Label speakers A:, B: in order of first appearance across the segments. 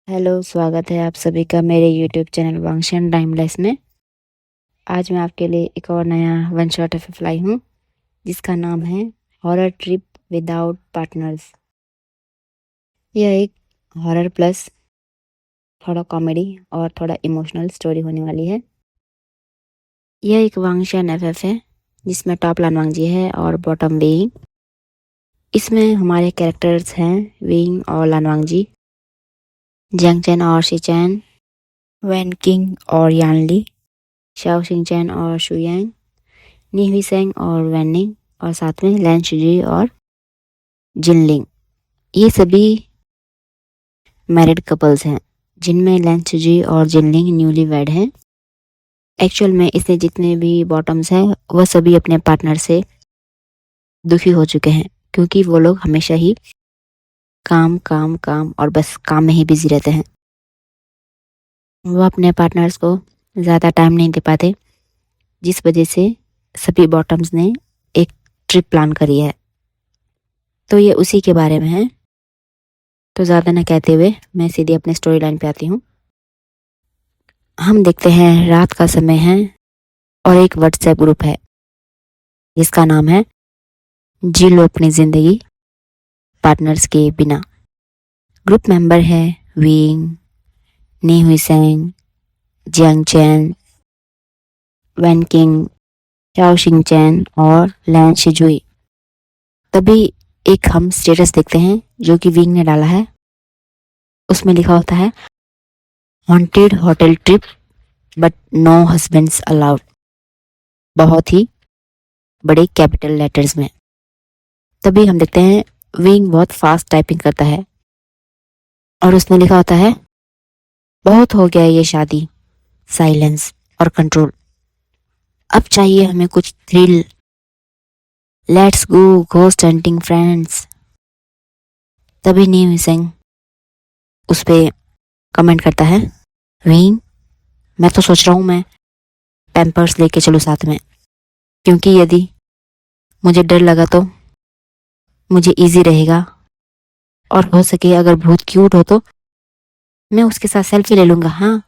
A: Hello, स्वागत है आप सभी का मेरे यूट्यूब चैनल वांगशन टाइमलेस में। आज मैं आपके लिए एक और नया वन शॉट एफ लाई हूँ जिसका नाम है हॉरर ट्रिप विदाउट पार्टनर्स। यह एक हॉरर प्लस थोड़ा कॉमेडी और थोड़ा इमोशनल स्टोरी होने वाली है। यह एक वांगशन एफ है जिसमें टॉप लानवांग जी है और बॉटम विंग। इसमें हमारे कैरेक्टर्स हैं विंग और लानवांग जी, जंग चैन और शिचैन, वैन किंग और यानली, शाओ शिंगचैन और शुयांग, नी हुई सेंग और वैनिंग, और साथ में लैन शुजी और जिनलिंग। ये सभी मैरिड कपल्स हैं जिनमें लैन शुजी और जिनलिंग न्यूली वेड हैं। एक्चुअल में इसमें जितने भी बॉटम्स हैं वह सभी अपने पार्टनर से दुखी हो चुके हैं क्योंकि वो लोग हमेशा ही काम काम काम और बस काम में ही बिजी रहते हैं। वो अपने पार्टनर्स को ज़्यादा टाइम नहीं दे पाते, जिस वजह से सभी बॉटम्स ने एक ट्रिप प्लान करी है। तो ये उसी के बारे में है। तो ज़्यादा ना कहते हुए मैं सीधे अपने स्टोरी लाइन पे आती हूँ। हम देखते हैं रात का समय है और एक व्हाट्सएप ग्रुप है जिसका नाम है जी लो अपनी जिंदगी पार्टनर्स के बिना। ग्रुप मेंबर है विंग, नी हुई सेंग, जियांग चैन, वैन किंग, चाओ शिंग चैन और लैन शिजुई। तभी एक हम स्टेटस देखते हैं जो कि विंग ने डाला है। उसमें लिखा होता है haunted hotel trip but no husbands allowed, बहुत ही बड़े कैपिटल लेटर्स में। तभी हम देखते हैं विंग बहुत फास्ट टाइपिंग करता है और उसने लिखा होता है बहुत हो गया ये शादी, साइलेंस और कंट्रोल, अब चाहिए हमें कुछ thrill, let's go ghost hunting friends. तभी नीम सिंह उस पे कमेंट करता है विंग, मैं तो सोच रहा हूँ मैं पैम्पर्स लेके चलूँ साथ में, क्योंकि यदि मुझे डर लगा तो मुझे इजी रहेगा, और हो सके अगर बहुत क्यूट हो तो मैं उसके साथ सेल्फी ले लूंगा। हाँ,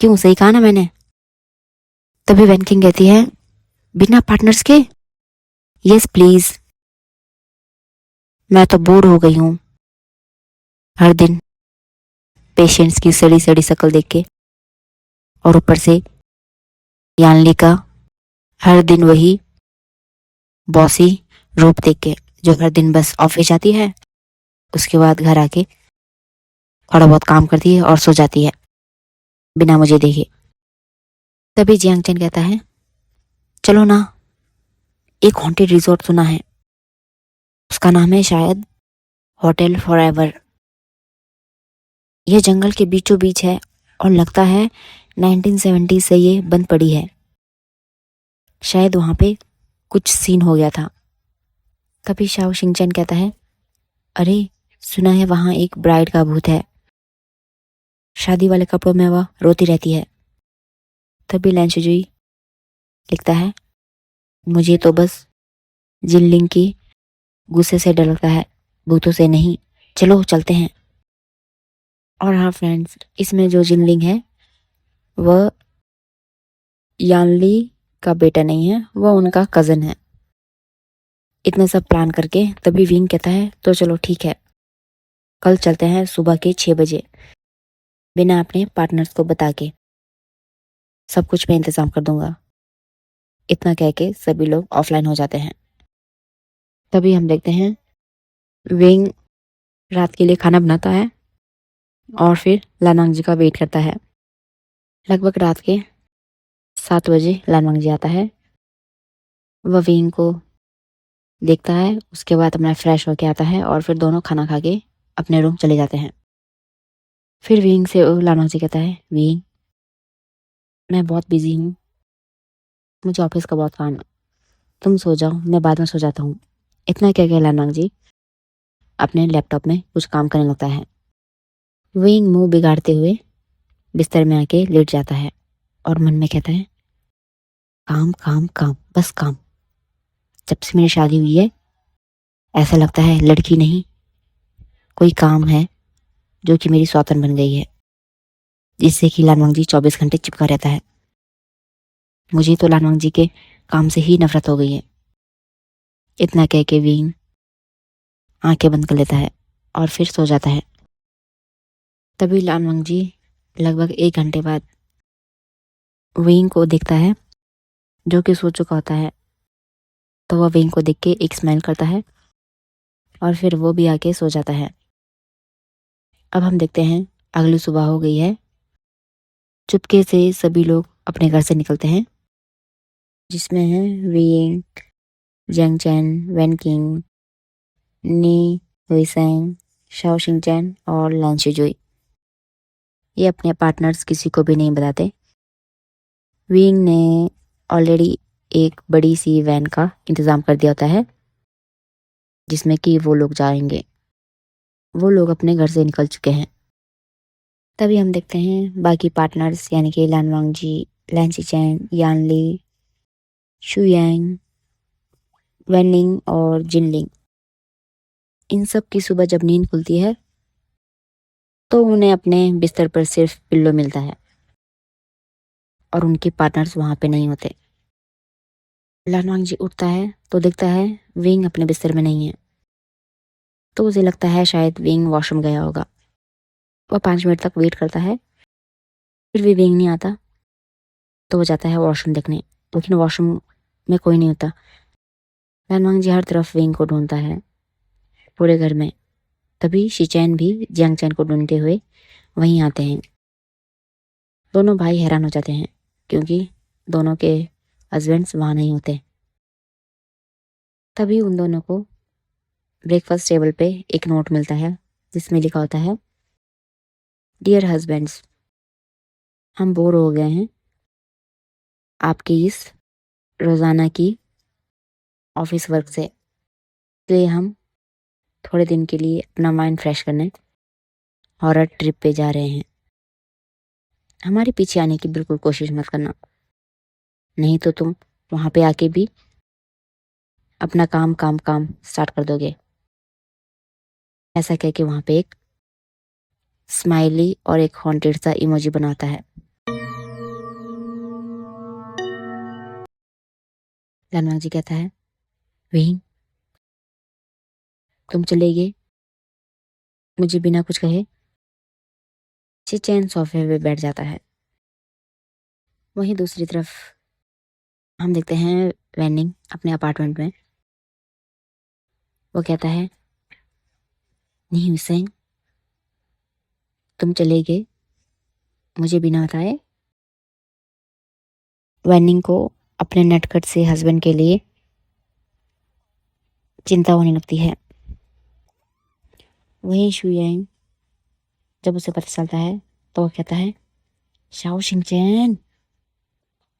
A: क्यों, सही कहा ना मैंने। तभी वैनकिंग कहती है बिना पार्टनर्स के, यस प्लीज, मैं तो बोर हो गई हूँ हर दिन पेशेंट्स की सड़ी सड़ी शक्ल देख के, और ऊपर से यानली का हर दिन वही बॉसी रूप देख के, जो हर दिन बस ऑफिस जाती है, उसके बाद घर आके थोड़ा बहुत काम करती है और सो जाती है बिना मुझे देखे। तभी जियांग चैन कहता है चलो ना, एक हॉन्टेड रिजॉर्ट सुना है, उसका नाम है शायद होटल फॉरएवर। यह जंगल के बीचों बीच है और लगता है 1970 से ये बंद पड़ी है, शायद वहां पे कुछ सीन हो गया था। तभी शाओ शिंगचैन कहता है अरे, सुना है वहां एक ब्राइड का भूत है, शादी वाले कपड़ों में वह रोती रहती है। तभी लैन शुजुई लिखता है मुझे तो बस जिनलिंग की गुस्से से डर लगता है, भूतों से नहीं, चलो चलते हैं। और हाँ फ्रेंड्स, इसमें जो जिनलिंग है वह यानली का बेटा नहीं है, वह उनका कजन है। इतना सब प्लान करके तभी विंग कहता है तो चलो ठीक है, कल चलते हैं सुबह के 6 बजे, बिना अपने पार्टनर्स को बता के, सब कुछ मैं इंतजाम कर दूंगा। इतना कह के सभी लोग ऑफलाइन हो जाते हैं। तभी हम देखते हैं विंग रात के लिए खाना बनाता है और फिर लानांग जी का वेट करता है। लगभग रात के 7 बजे लानांग जी आता है। वह विंग को देखता है, उसके बाद अपना फ्रेश होके आता है और फिर दोनों खाना खा के अपने रूम चले जाते हैं। फिर विंग से लानांग जी कहता है विंग, मैं बहुत बिजी हूँ, मुझे ऑफिस का बहुत काम है, तुम सो जाओ, मैं बाद में सो जाता हूँ। इतना कह के लानांग जी अपने लैपटॉप में कुछ काम करने लगता है। विंग मुंह बिगाड़ते हुए बिस्तर में आके लेट जाता है और मन में कहता है काम काम काम, बस काम। जब से मेरी शादी हुई है ऐसा लगता है लड़की नहीं कोई काम है जो कि मेरी सौतन बन गई है, जिससे कि लानवांग जी 24 घंटे चिपका रहता है। मुझे तो लानवांग जी के काम से ही नफरत हो गई है। इतना कह के विंग आंखें बंद कर लेता है और फिर सो जाता है। तभी लानवांग जी लगभग 1 घंटे बाद विंग को देखता है, जो कि सो चुका होता है। तो वह विंग को देख के एक स्माइल करता है और फिर वो भी आके सो जाता है। अब हम देखते हैं अगली सुबह हो गई है। चुपके से सभी लोग अपने घर से निकलते हैं, जिसमें है विंग, जंग चैन, वैन किंग, नी हुईसेंग, शाओ शिंगचैन और लैन शुजुई। ये अपने पार्टनर्स किसी को भी नहीं बताते। विंग ने ऑलरेडी एक बड़ी सी वैन का इंतज़ाम कर दिया होता है, जिसमें कि वो लोग जाएंगे। वो लोग अपने घर से निकल चुके हैं। तभी हम देखते हैं बाकी पार्टनर्स यानी कि लानवांग जी, लैन शिचैन, यानली, शुयांग, वैनलिंग और जिनलिंग, इन सब की सुबह जब नींद खुलती है तो उन्हें अपने बिस्तर पर सिर्फ पिल्लो मिलता है और उनके पार्टनर्स वहां पे नहीं होते। लानवांग जी उठता है तो देखता है विंग अपने बिस्तर में नहीं है। तो उसे लगता है शायद विंग वॉशरूम गया होगा। वह 5 मिनट तक वेट करता है, फिर भी विंग नहीं आता। तो वो जाता है वॉशरूम देखने, लेकिन वॉशरूम में कोई नहीं होता। लानवांग जी हर तरफ विंग को ढूंढता है, पूरे घर में। तभी शिचैन भी जियांग चैन को ढूंढते हुए वहीं आते हैं। दोनों भाई हैरान हो जाते हैं क्योंकि दोनों के हस्बैंड्स वहां नहीं होते। तभी उन दोनों को ब्रेकफास्ट टेबल पे एक नोट मिलता है, जिसमें लिखा होता है, डियर हस्बैंड्स, हम बोर हो गए हैं आपकी इस रोज़ाना की ऑफिस वर्क से, इसलिए हम थोड़े दिन के लिए अपना माइंड फ्रेश करने हॉरर ट्रिप पे जा रहे हैं। हमारे पीछे आने की बिल्कुल कोशिश मत करना, नहीं तो तुम वहां पे आके भी अपना काम काम काम स्टार्ट कर दोगे। ऐसा कह के वहां पे एक स्माइली और एक हॉन्टेड सा इमोजी बनाता है। लानवांग जी कहता है, विंग तुम चले गए मुझे बिना कुछ कहे। चिचैन सोफे पे बैठ जाता है। वहीं दूसरी तरफ हम देखते हैं वैनिंग अपने अपार्टमेंट में। वो कहता है, नहीं हुसैन, तुम चले गए मुझे बिना बताए। वैनिंग को अपने नटखट से हस्बैंड के लिए चिंता होने लगती है। वहीं शुयांग जब उसे पता चलता है तो वो कहता है, शाओ शिंगचैन,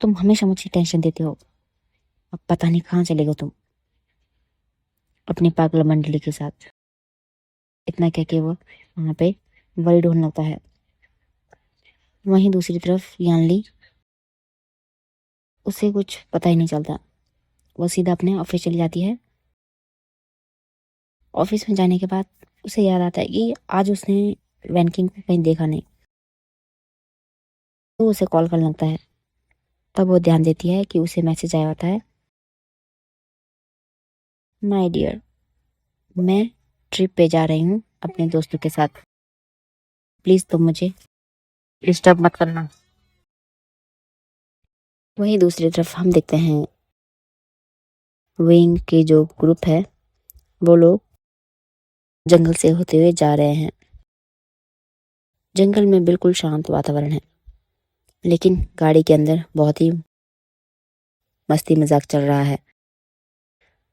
A: तुम हमेशा मुझे टेंशन देते हो। अब पता नहीं कहाँ चले गए तुम अपनी पागल मंडली के साथ। इतना कह के वो वहां पे वरी ढूंढने लगता है। वहीं दूसरी तरफ यानली, उसे कुछ पता ही नहीं चलता। वो सीधा अपने ऑफिस चली जाती है। ऑफिस में जाने के बाद उसे याद आता है कि आज उसने वैनकिंग को कहीं देखा नहीं। तो उसे कॉल करने लगता है। तब वो ध्यान देती है कि उसे मैसेज आया होता है, माय डियर, मैं ट्रिप पे जा रही हूँ अपने दोस्तों के साथ, प्लीज तुम मुझे डिस्टर्ब मत करना। वहीं दूसरी तरफ हम देखते हैं विंग के जो ग्रुप है वो लोग जंगल से होते हुए जा रहे हैं। जंगल में बिल्कुल शांत वातावरण है, लेकिन गाड़ी के अंदर बहुत ही मस्ती मजाक चल रहा है।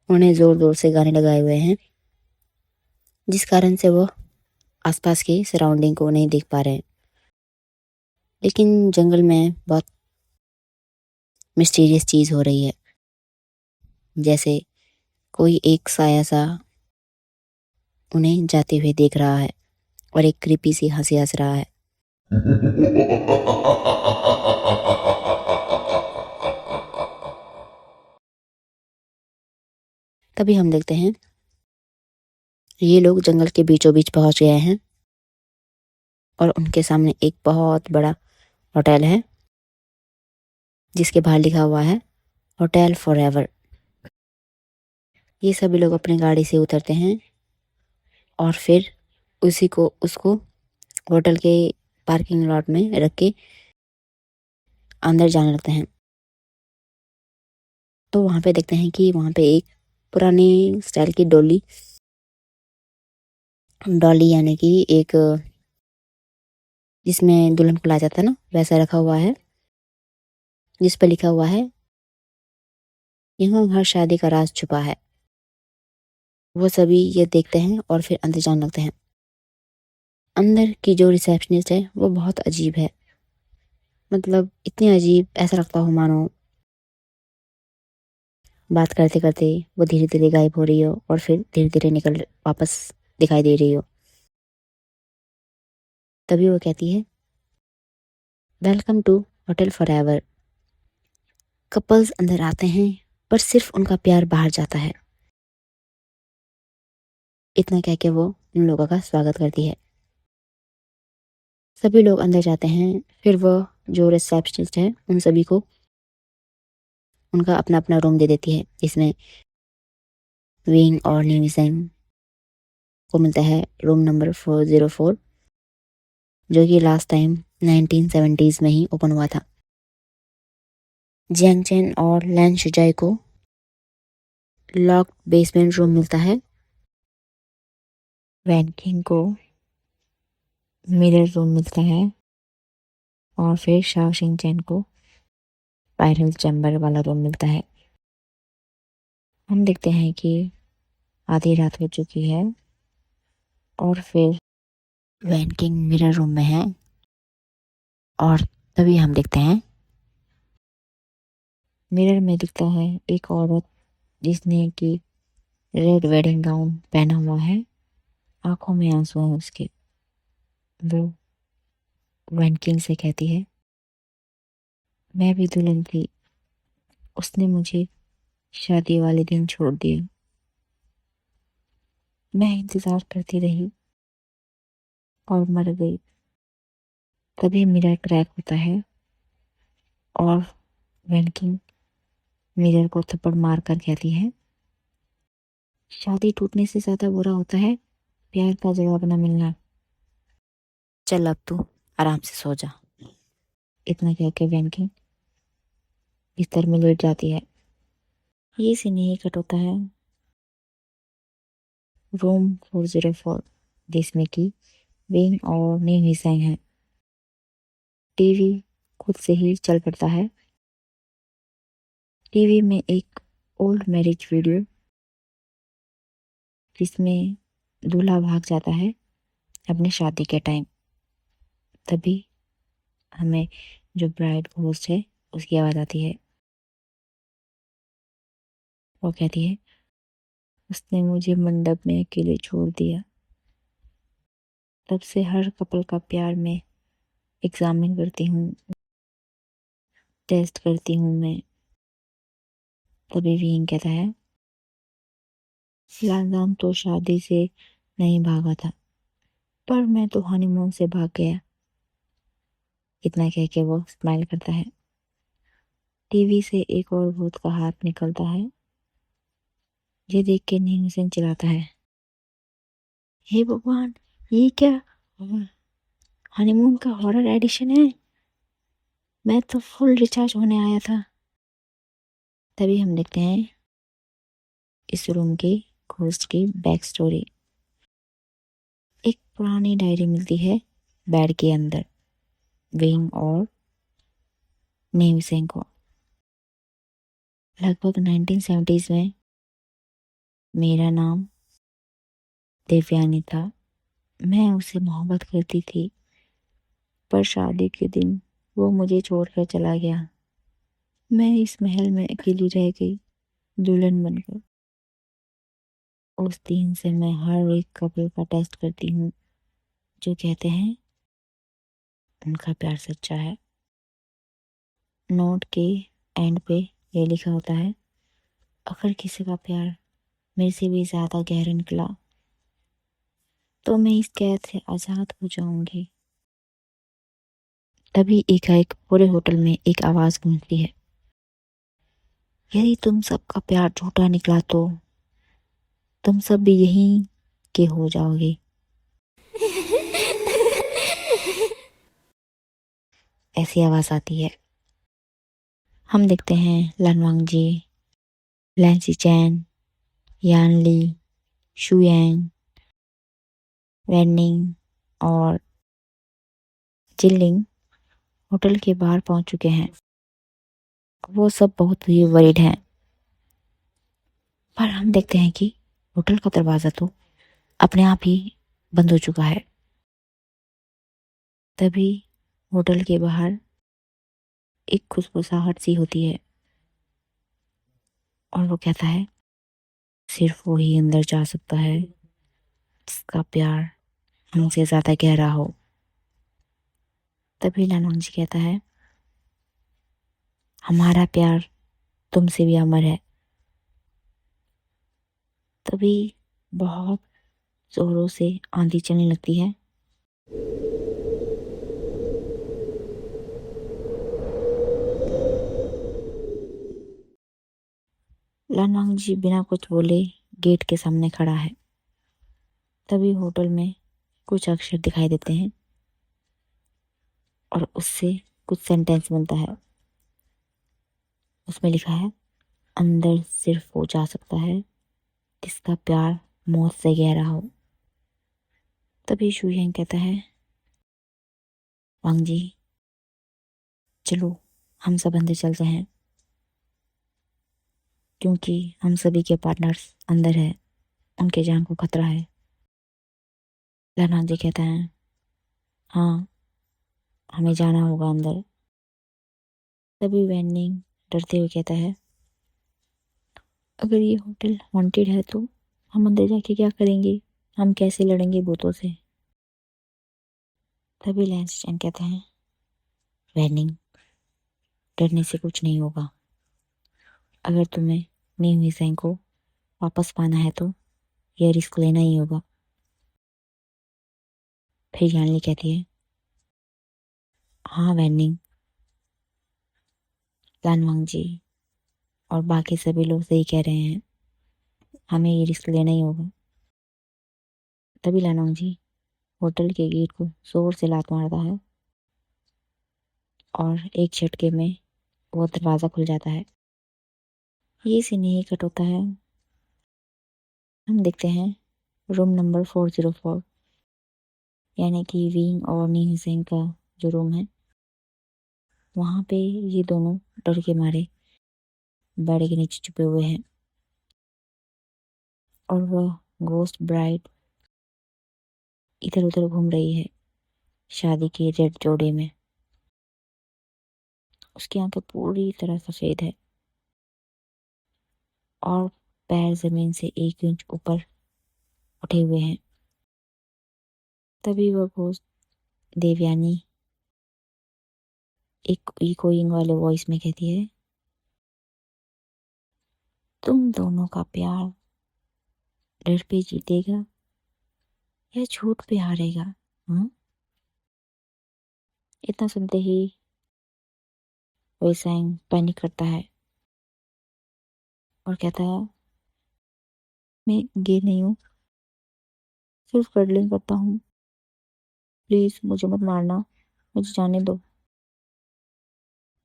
A: उन्हें जोर जोर से गाने लगाए हुए हैं, जिस कारण से वो आसपास की सराउंडिंग को नहीं देख पा रहे हैं। लेकिन जंगल में बहुत मिस्टीरियस चीज हो रही है, जैसे कोई एक साया सा उन्हें जाते हुए देख रहा है और एक क्रीपी सी हंसी हंस रहा है। तभी हम देखते हैं ये लोग जंगल के बीचों बीच पहुंच गए हैं और उनके सामने एक बहुत बड़ा होटल है जिसके बाहर लिखा हुआ है होटल फॉरएवर। ये सभी लोग अपनी गाड़ी से उतरते हैं और फिर उसको होटल के पार्किंग लॉट में रख के अंदर जाने लगते हैं। तो वहाँ पे देखते हैं कि वहाँ पे एक पुरानी स्टाइल की डॉली यानी कि एक जिसमें दुल्हन को लाया जाता है ना, वैसा रखा हुआ है जिस पर लिखा हुआ है यहाँ हर शादी का राज छुपा है। वो सभी ये देखते हैं और फिर अंदर जाने लगते हैं। अंदर की जो रिसेप्शनिस्ट है वो बहुत अजीब है, मतलब इतनी अजीब, ऐसा लगता हो मानो बात करते करते वो धीरे धीरे गायब हो रही हो और फिर धीरे धीरे निकल वापस दिखाई दे रही हो। तभी वो कहती है welcome to hotel forever. Couples अंदर आते हैं पर सिर्फ उनका प्यार बाहर जाता है। इतना कह के वो उन लोगों का स्वागत करती है। सभी लोग अंदर जाते हैं। फिर वो जो रिसेप्शनिस्ट है उन सभी को उनका अपना अपना रूम दे देती है, जिसमें विंग और न्यूसेंग को मिलता है रूम नंबर 404, जो कि लास्ट टाइम 1970s में ही ओपन हुआ था। जियांग चेन और लैन शुजाई को लॉक्ड बेसमेंट रूम मिलता है। वैन किंग को मिरर रूम मिलता है और फिर शाओ शिंग चैन को स्पाइरल चैम्बर वाला रूम मिलता है। हम देखते हैं कि आधी रात हो चुकी है और फिर वैन किंग मिरर रूम में है और तभी हम देखते हैं मिरर में दिखता है एक औरत जिसने कि रेड वेडिंग गाउन पहना हुआ है। आंखों में आंसू हैं उसके। वो वैन किंग से कहती है मैं भी दुल्हन थी, उसने मुझे शादी वाले दिन छोड़ दिया। मैं इंतजार करती रही और मर गई। तभी मिरर क्रैक होता है और वैन किंग मिरर को थप्पड़ मार कर कहती है शादी टूटने से ज्यादा बुरा होता है प्यार का जवाब न मिलना। चल अब तू आराम से सो जा। इतना कह के वैन किंग बिस्तर में लेट जाती है। ये सीन यही कट होता है रूम 404, जिसमें कि विंग और नी हुई है। टीवी खुद से ही चल पड़ता है। टीवी में एक ओल्ड मैरिज वीडियो जिसमें दूल्हा भाग जाता है अपनी शादी के टाइम। तभी हमें जो ब्राइड घोस्ट है उसकी आवाज़ आती है। वो कहती है उसने मुझे मंडप में अकेले छोड़ दिया। तब से हर कपल का प्यार में एग्जामिन करती हूँ, टेस्ट करती हूँ मैं। तभी विंग कहता है लाजाम तो शादी से नहीं भागा था, पर मैं तो हनीमून से भाग गया। इतना कह के वो स्माइल करता है। टीवी से एक और भूत का हाथ निकलता है। ये देख के नीम सिंह चिल्लाता है हे भगवान, ये क्या हनीमून का हॉरर एडिशन है। मैं तो फुल रिचार्ज होने आया था। तभी हम देखते हैं इस रूम की घोस्ट की बैक स्टोरी। एक पुरानी डायरी मिलती है बेड के अंदर विंग और नेम सिंह को। लगभग 1970s में मेरा नाम देवयानी था। मैं उससे मोहब्बत करती थी, पर शादी के दिन वो मुझे छोड़कर चला गया। मैं इस महल में अकेली रह गई दुल्हन बनकर। उस दिन से मैं हर एक कपल का टेस्ट करती हूँ जो कहते हैं उनका प्यार सच्चा है। नोट के एंड पे ये लिखा होता है अगर किसी का प्यार मेरे से भी ज्यादा गहरा निकला तो मैं इस कैद से आजाद हो जाऊंगी। तभी एकाएक पूरे होटल में एक आवाज गूंजती है, यदि तुम सबका प्यार झूठा निकला तो तुम सब भी यहीं के हो जाओगे। ऐसी आवाज आती है। हम देखते हैं लन वांगजी, लैंसी चैन, यान ली, शू यांग, वैनिंग और जिलिंग होटल के बाहर पहुंच चुके हैं। वो सब बहुत ही वरीड हैं, पर हम देखते हैं कि होटल का दरवाजा तो अपने आप ही बंद हो चुका है। तभी होटल के बाहर एक खुशबुसाहट सी होती है और वो कहता है, सिर्फ वो ही अंदर जा सकता है जिसका प्यार हमसे ज्यादा गहरा हो। तभी लानवांग जी कहता है, हमारा प्यार तुमसे भी अमर है। तभी बहुत जोरों से आंधी चलने लगती है। लानवांग जी बिना कुछ बोले गेट के सामने खड़ा है। तभी होटल में कुछ अक्षर दिखाई देते हैं और उससे कुछ सेंटेंस बनता है। उसमें लिखा है, अंदर सिर्फ वो जा सकता है जिसका प्यार मौत से गहरा हो। तभी शू यांग कहता है, वांग जी चलो हम सब अंदर चलते हैं, क्योंकि हम सभी के पार्टनर्स अंदर है, उनके जान को खतरा है। लानवांग जी कहता है, हाँ हमें जाना होगा अंदर। तभी वैनिंग डरते हुए कहता है, अगर ये होटल हॉन्टेड है तो हम अंदर जाके क्या करेंगे, हम कैसे लड़ेंगे भूतों से। तभी लैंस चैन कहते हैं, वैनिंग डरने से कुछ नहीं होगा, अगर तुम्हें नी हुई सैंग को वापस पाना है तो यह रिस्क लेना ही होगा। फिर यानली कहती है, हाँ वैनिंग, लानवांग जी और बाकी सभी लोग सही कह रहे हैं, हमें ये रिस्क लेना ही होगा। तभी लानवांग जी होटल के गेट को जोर से लात मारता है और एक झटके में वो दरवाज़ा खुल जाता है। ये सीन यही कट होता है। हम देखते हैं रूम नंबर 404, यानी कि विंग और नी हुसैन का जो रूम है, वहाँ पे ये दोनों डर के मारे बेड के नीचे छुपे हुए हैं और वह गोस्ट ब्राइड इधर उधर घूम रही है शादी के रेड जोड़े में। उसकी आंखें पूरी तरह सफेद है और पैर जमीन से 1 इंच ऊपर उठे हुए हैं। तभी वह गोस्ट देवयानी एक इकोइंग वाले वॉइस में कहती है, तुम दोनों का प्यार डर पे जीतेगा या झूठ पे हारेगा? हाँ। इतना सुनते ही वैसांग पैनिक करता है और कहता है, मैं गे नहीं हूँ, सिर्फ कडलिंग करता हूँ, प्लीज मुझे मत मारना, मुझे जाने दो।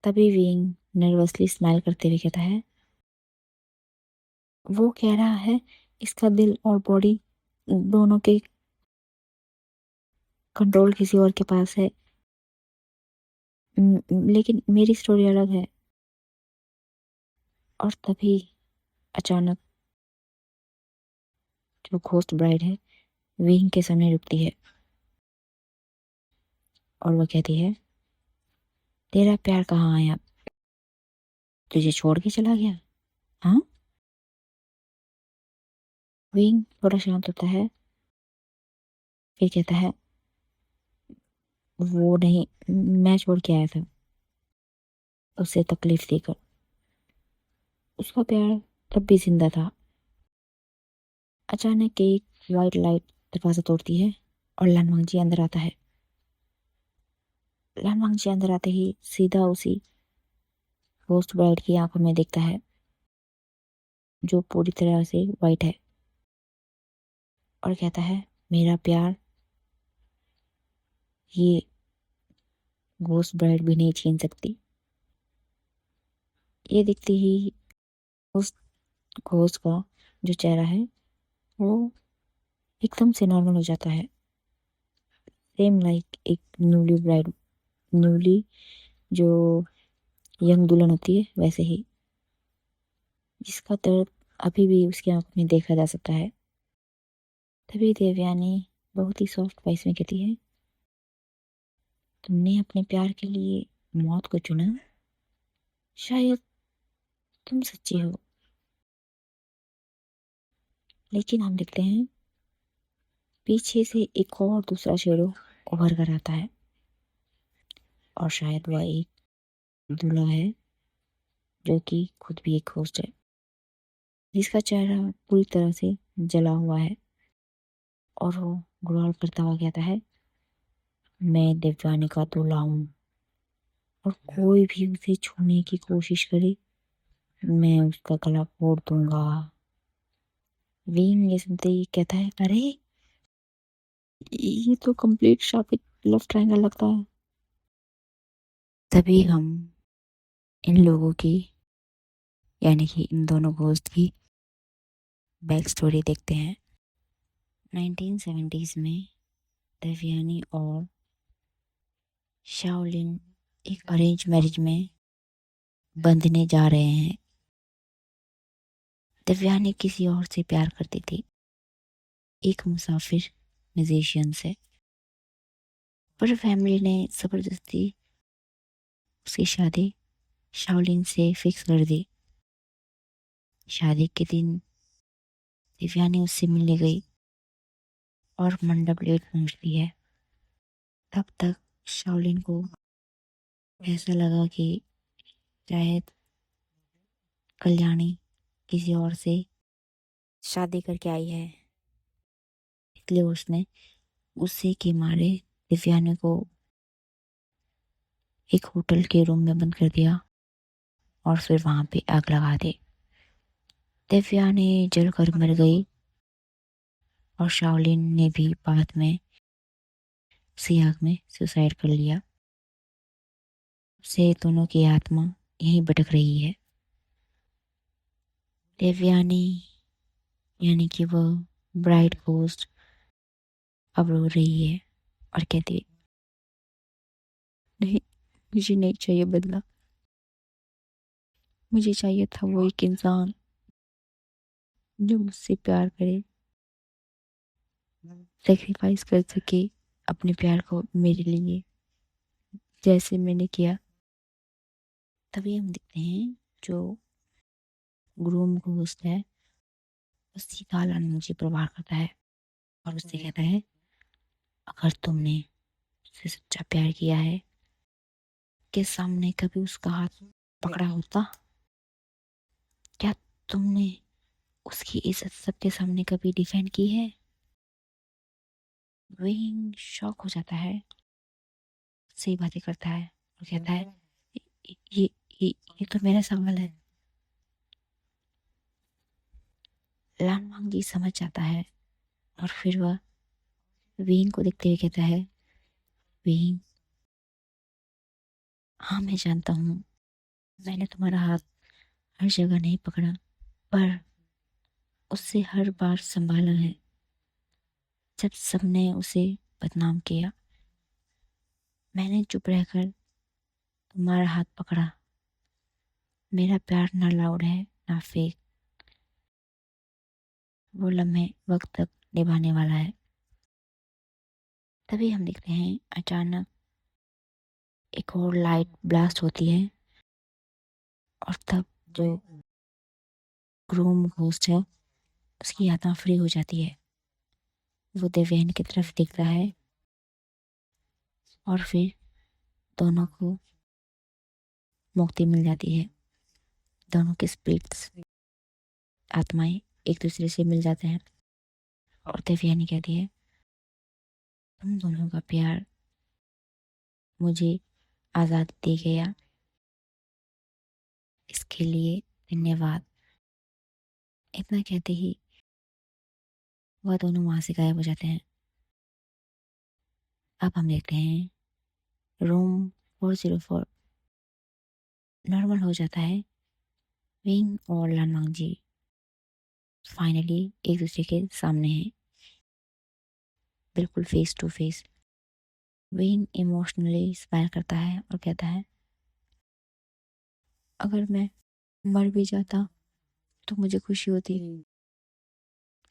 A: तभी विंग नर्वसली स्माइल करते हुए कहता है, वो कह रहा है इसका दिल और बॉडी दोनों के कंट्रोल किसी और के पास है। लेकिन मेरी स्टोरी अलग है। और तभी अचानक जो घोस्ट ब्राइड है विंग के सामने रुकती है और वो कहती है, तेरा प्यार कहाँ आया, तुझे छोड़ के चला गया? हाँ। विंग थोड़ा शांत होता है, फिर कहता है, वो नहीं, मैं छोड़ के आया था उसे तकलीफ देकर, उसका प्यार तब भी जिंदा था। अचानक एक वाइट लाइट दरवाजा तोड़ती है और लानवांग जी अंदर आता है। लालवांग जी अंदर आते ही सीधा उसी घोस्ट ब्राइड की आंखों में देखता है, जो पूरी तरह से वाइट है, और कहता है, मेरा प्यार ये घोस्ट ब्राइड भी नहीं छीन सकती। ये दिखते ही उस घोस्ट का जो चेहरा है वो एकदम से नॉर्मल हो जाता है, सेम लाइक एक न्यूली जो यंग दुल्हन होती है वैसे ही, जिसका दर्द अभी भी उसकी आंखों में देखा जा सकता है। तभी देवयानी बहुत ही सॉफ्ट वॉइस में कहती है, तुमने अपने प्यार के लिए मौत को चुना, शायद तुम सच्ची हो। लेकिन हम देखते हैं पीछे से एक और दूसरा शेडो उभर कर आता है, और शायद वह एक दूल्हा है जो कि खुद भी एक होस्ट है, जिसका चेहरा पूरी तरह से जला हुआ है, और वो ग्रोल करता हुआ कहता है, मैं देवयानी का दूल्हा हूँ, और कोई भी उसे छूने की कोशिश करे मैं उसका गला फोड़ दूंगा। विंग ये सुनते ही कहता है, अरे ये तो कंप्लीट शापित लव ट्रायंगल लगता है। तभी हम इन लोगों की, यानी कि इन दोनों घोस्ट की बैक स्टोरी देखते हैं। 1970s में देवयानी और शाओलिन एक अरेंज मैरिज में बंधने जा रहे हैं। देवयानी किसी और से प्यार करती थी, एक मुसाफिर म्यूजिशियन से, पर फैमिली ने जबरदस्ती उसकी शादी शाओलिन से फिक्स कर दी। शादी के दिन देवयानी उससे मिलने गई और मंडप लेट पहुंचती है। तब तक शाओलिन को ऐसा लगा कि शायद कल्याणी किसी और से शादी करके आई है, इसलिए उसने गुस्से के मारे दिव्यानी को एक होटल के रूम में बंद कर दिया और फिर वहां पे आग लगा दी। दिव्यानी जलकर मर गई, और शाओलिन ने भी बाद में उसी आग में सुसाइड कर लिया। से दोनों की आत्मा यहीं भटक रही है। देवयानी यानी कि वह ब्राइड घोस्ट अब रो रही है और कहती है, नहीं, मुझे नहीं चाहिए बदला, मुझे चाहिए था वो एक इंसान जो मुझसे प्यार करे, सेक्रीफाइस कर सके अपने प्यार को मेरे लिए, जैसे मैंने किया। तभी हम देखते हैं जो ग्रूम घोस्ट है वो सीधा लालू जी पर वार करता है और उससे कहता है, अगर तुमने उससे सच्चा प्यार किया है, के सामने कभी उसका हाथ पकड़ा होता? क्या तुमने उसकी इज्जत सबके सामने कभी डिफेंड की है? विंग शॉक हो जाता है, सही बातें करता है और कहता है, ये ये ये तो मेरा सवाल है। लान वांग समझ जाता है, और फिर वह विंग को देखते हुए कहता है, विंग, हाँ मैं जानता हूँ, मैंने तुम्हारा हाथ हर जगह नहीं पकड़ा, पर उससे हर बार संभाला है जब सबने उसे बदनाम किया। मैंने चुप रहकर तुम्हारा हाथ पकड़ा। मेरा प्यार ना लाउड है ना फेक, वो लम्हे वक्त तक निभाने वाला है। तभी हम देखते हैं अचानक एक और लाइट ब्लास्ट होती है, और तब जो ग्रूम घोस्ट है उसकी आत्मा फ्री हो जाती है। वो देवयानी की तरफ देखता है, और फिर दोनों को मुक्ति मिल जाती है। दोनों के स्पिरिट्स, आत्माएं एक दूसरे से मिल जाते हैं, और देवयानी कहती है, तुम दोनों का प्यार मुझे आज़ाद दी गया, इसके लिए धन्यवाद। इतना कहते ही वह दोनों वहाँ से गायब हो जाते हैं। अब हम देखते हैं रूम 404 नॉर्मल हो जाता है। विंग और लानवांग जी फाइनली एक दूसरे के सामने हैं, बिल्कुल face to face. Wing emotionally smile करता है और कहता है, अगर मैं मर भी जाता तो मुझे खुशी होती,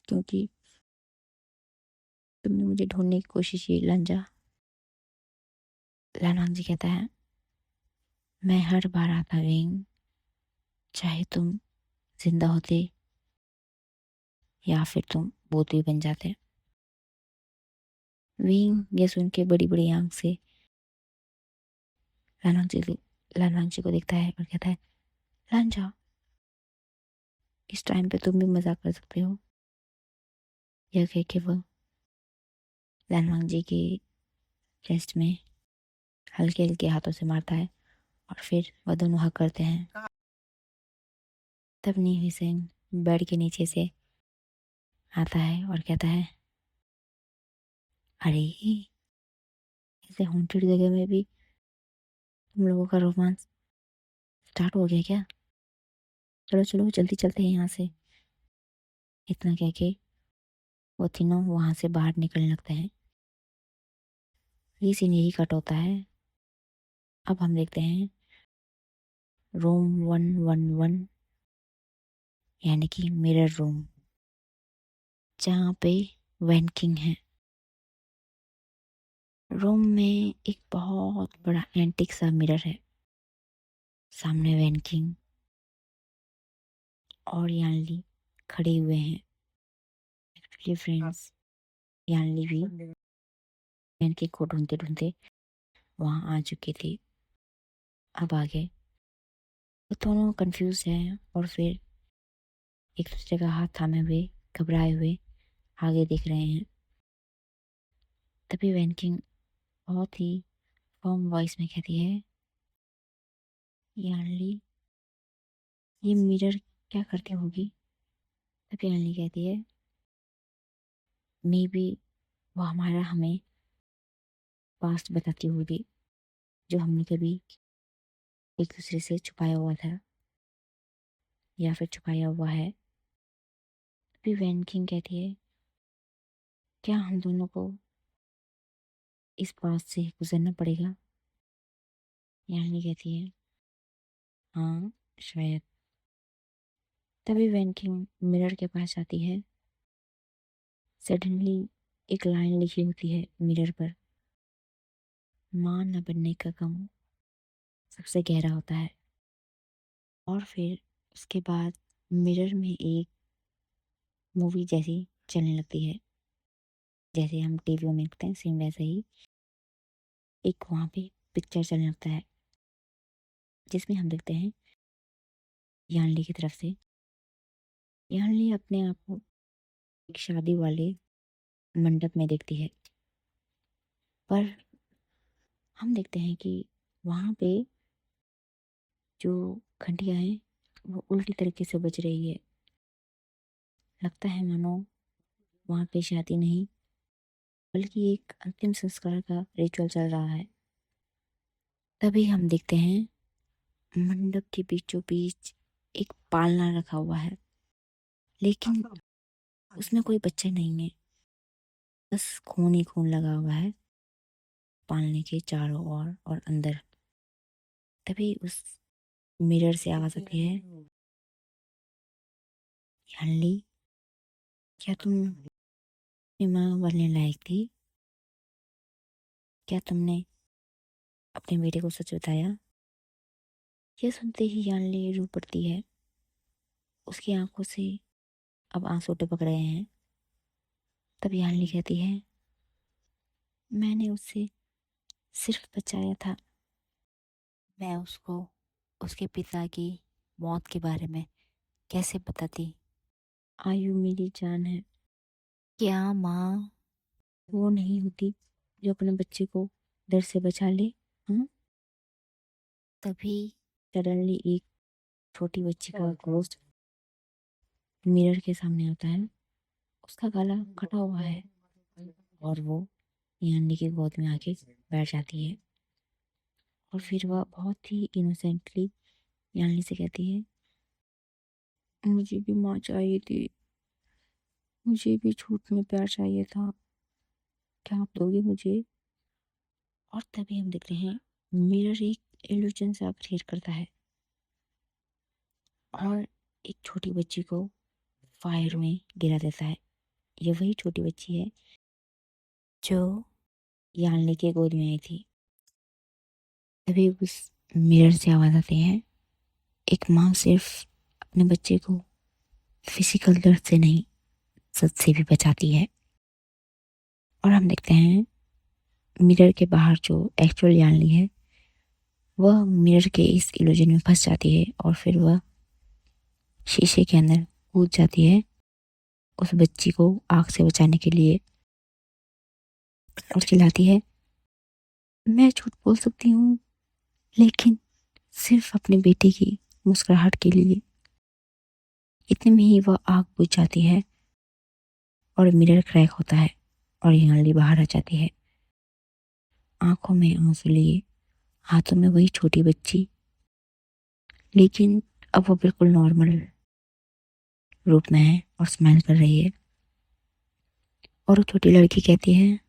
A: क्योंकि तुमने मुझे ढूंढने की कोशिश की लंजा। लानवांग जी कहता है, मैं हर बार आता विंग, चाहे तुम जिंदा होते या फिर तुम भूत भी बन जाते। विंग ये सुन के बड़ी बड़ी आंख से लानवांग जी को देखता है और कहता है, लांजा, इस टाइम पे तुम भी मजाक कर सकते हो। यह कह के वो लानवांग जी के चेस्ट में हल्के हल्के हाथों से मारता है और फिर वह दोनों हक करते हैं। तब नी हुसैन बेड के नीचे से आता है और कहता है, अरे ऐसे हॉन्टेड जगह में भी तुम लोगों का रोमांस स्टार्ट हो गया क्या? चलो चलो जल्दी चलते हैं यहाँ से। इतना कह के वो तीनों वहां से बाहर निकलने लगते हैं। ये सीन यही कट होता है। अब हम देखते हैं रूम 111 यानी कि मिरर रूम, जहाँ पे वैन किंग है। रूम में एक बहुत बड़ा एंटिक सा मिरर है। सामने वैन किंग और यानली खड़े हुए हैं। एक्चुअली फ्रेंड्स, यानली भी वैन किंग को ढूंढते ढूंढते वहां आ चुके थे। अब आगे वो दोनों कंफ्यूज हैं और फिर एक दूसरे का हाथ थामे हुए घबराए हुए आगे देख रहे हैं। तभी वैन किंग बहुत ही फर्म वॉइस में कहती है, यानली, ये मिरर क्या करती होगी? तभी यानली कहती है, मे बी वो हमें पास्ट बताती होगी, जो हमने कभी एक दूसरे से छुपाया हुआ था या फिर छुपाया हुआ है। तभी वैन किंग कहती है, क्या हम दोनों को इस पास्ट से गुजरना पड़ेगा? यानली कहती है, हाँ शायद। तभी वैन किंग मिरर के पास आती है। सडनली एक लाइन लिखी होती है मिरर पर, मां न बनने का गम सबसे गहरा होता है। और फिर उसके बाद मिरर में एक मूवी जैसी चलने लगती है, जैसे हम टीवी में देखते हैं सेम वैसे ही एक वहाँ पे पिक्चर चलने लगता है, जिसमें हम देखते हैं यानली की तरफ से। यानली अपने आप को एक शादी वाले मंडप में देखती है, पर हम देखते हैं कि वहाँ पे जो घंटियाँ हैं वो उल्टी तरीके से बज रही है। लगता है मानो वहाँ पे शादी नहीं बल्कि एक अंतिम संस्कार का रिचुअल चल रहा है। तभी हम देखते हैं मंडप के बीचों बीच एक पालना रखा हुआ है, लेकिन उसमें कोई बच्चे नहीं है, बस खून ही खून लगा हुआ है पालने के चारों ओर और अंदर। तभी उस मिरर से आवाज आती है, हल्ली, क्या तुम अपनी माँ बनने लायक थी? क्या तुमने अपने बेटे को सच बताया? यह सुनते ही यानली रो पड़ती है। उसकी आंखों से अब आंसू टपक रहे हैं। तब यानली कहती है, मैंने उसे सिर्फ बचाया था। मैं उसको उसके पिता की मौत के बारे में कैसे बताती? आयु मेरी जान है। क्या माँ वो नहीं होती जो अपने बच्चे को डर से बचा ले? हाँ, तभी सडनली एक छोटी बच्ची का घोस्ट मिरर के सामने आता है। उसका गला कटा हुआ है और वो यान्नी की गोद में आके बैठ जाती है और फिर वह बहुत ही इनोसेंटली यान्नी से कहती है, मुझे भी माँ चाहिए थी, मुझे भी झूठ में प्यार चाहिए था, क्या आप दोगे मुझे? और तभी हम देखते हैं मिरर एक इल्यूजन सा क्रिएट करता है और एक छोटी बच्ची को फायर में गिरा देता है। ये वही छोटी बच्ची है जो यान्नी के गोद में आई थी। तभी उस मिरर से आवाज आती है, एक माँ सिर्फ अपने बच्चे को फिजिकल दर्द से नहीं, सच से भी बचाती है। और हम देखते हैं मिरर के बाहर जो एक्चुअल यान्नी है वह मिरर के इस इल्यूजन में फंस जाती है और फिर वह शीशे के अंदर कूद जाती है उस बच्ची को आग से बचाने के लिए और चिल्लाती है, मैं झूठ बोल सकती हूँ लेकिन सिर्फ अपने बेटे की मुस्कुराहट के लिए। इतने में ही वह आग बुझ जाती है और मिरर क्रैक होता है और यान्नी बाहर आ जाती है, आंखों में आंसू लिए, हाथों में वही छोटी बच्ची, लेकिन अब वो बिल्कुल नॉर्मल रूप में है और स्माइल कर रही है। और वो छोटी लड़की कहती है,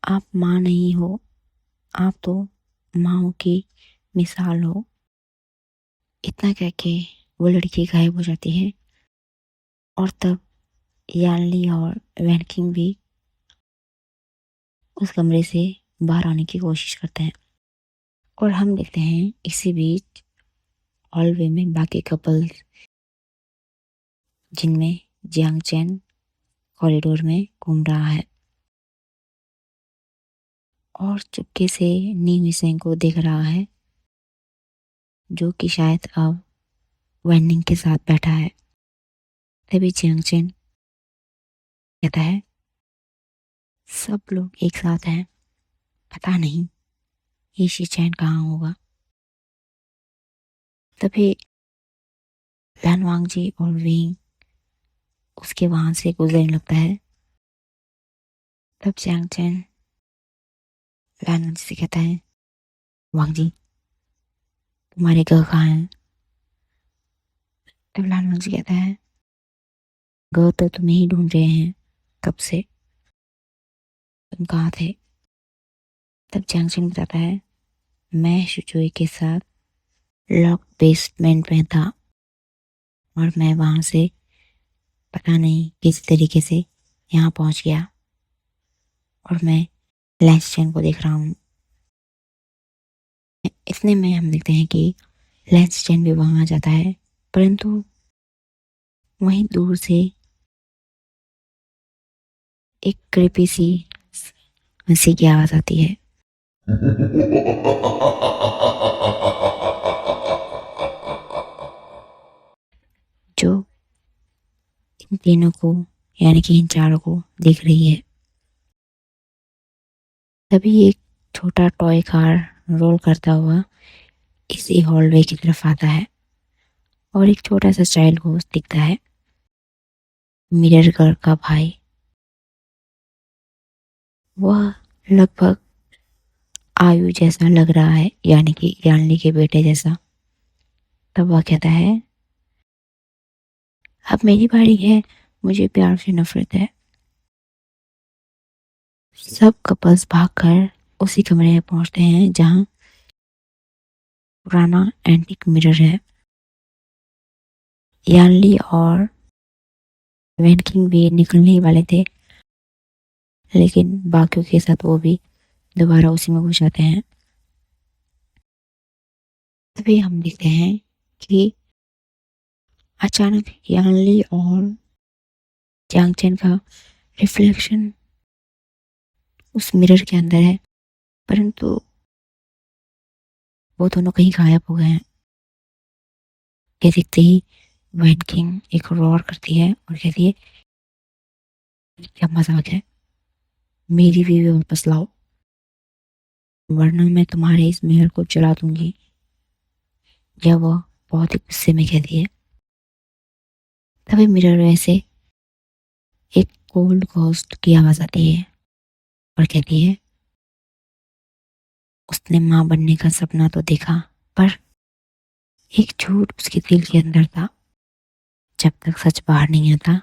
A: आप माँ नहीं हो, आप तो माँओं की मिसाल हो। इतना कह के वो लड़की गायब हो जाती है और तब यान्नी और वैनकिंग भी उस कमरे से बाहर आने की कोशिश करते हैं और हम देखते हैं इसी बीच हॉलवे में बाकी कपल्स जिनमें जियांग चैन कॉरिडोर में घूम रहा है और चुपके से नी मिसेंग को देख रहा है जो कि शायद अब वैनिंग के साथ बैठा है। तभी जियांग चैन कहता है, सब लोग एक साथ हैं, पता नहीं ये शी चैन कहाँ होगा। तभी लैन वांगजी और विंग उसके वहां से गुजरने लगता है। तब जियांग चैन लैन वांगजी से कहता है, वांगजी तुम्हारे घर कहाँ हैं? तब लैन वांगजी कहता है, घर तो तुम्हें ही ढूंढ रहे हैं कब से, तुम कहाँ थे? तब जियांग चैन बताता है, मैं शुचुई के साथ लॉक बेसमेंट में था और मैं वहां से पता नहीं किस तरीके से यहाँ पहुंच गया और मैं लैंस चैन को देख रहा हूँ। इतने में हम देखते हैं कि लैंस चैन भी वहां आ जाता है, परंतु वहीं दूर से एक क्रीपी सी हंसी की आवाज आती है। जो इन तीनों को यानी कि इन चारों को देख रही है। तभी एक छोटा टॉय कार रोल करता हुआ इसी हॉलवे की तरफ आता है और एक छोटा सा चाइल्ड को दिखता है, मिरर गर्ल का भाई। वह लगभग आयु जैसा लग रहा है, यानी कि यान्नी के बेटे जैसा। तब वह कहता है, अब मेरी बारी है, मुझे प्यार से नफरत है। सब कपल्स भागकर उसी कमरे में पहुंचते हैं जहां पुराना एंटीक मिरर है। यान्नी और वैनकिंग भी निकलने ही वाले थे, लेकिन बाकियों के साथ वो भी दोबारा उसी में घुस जाते हैं। तभी हम देखते हैं कि अचानक यान्नी और जियांग चैन का रिफ्लेक्शन उस मिरर के अंदर है, परंतु वो दोनों कहीं गायब हो गए हैं। ये देखते ही वैन किंग एक रोर करती है और कहती है, क्या मजाक है, मेरी बीवी वापस लाओ। वरना मैं तुम्हारे इस महल को जला दूंगी। यह वह बहुत ही गुस्से में कहती है। तभी मिरर में से एक कोल्ड घोस्ट की आवाज आती है और कहती है, उसने माँ बनने का सपना तो देखा, पर एक झूठ उसके दिल के अंदर था। जब तक सच बाहर नहीं आता,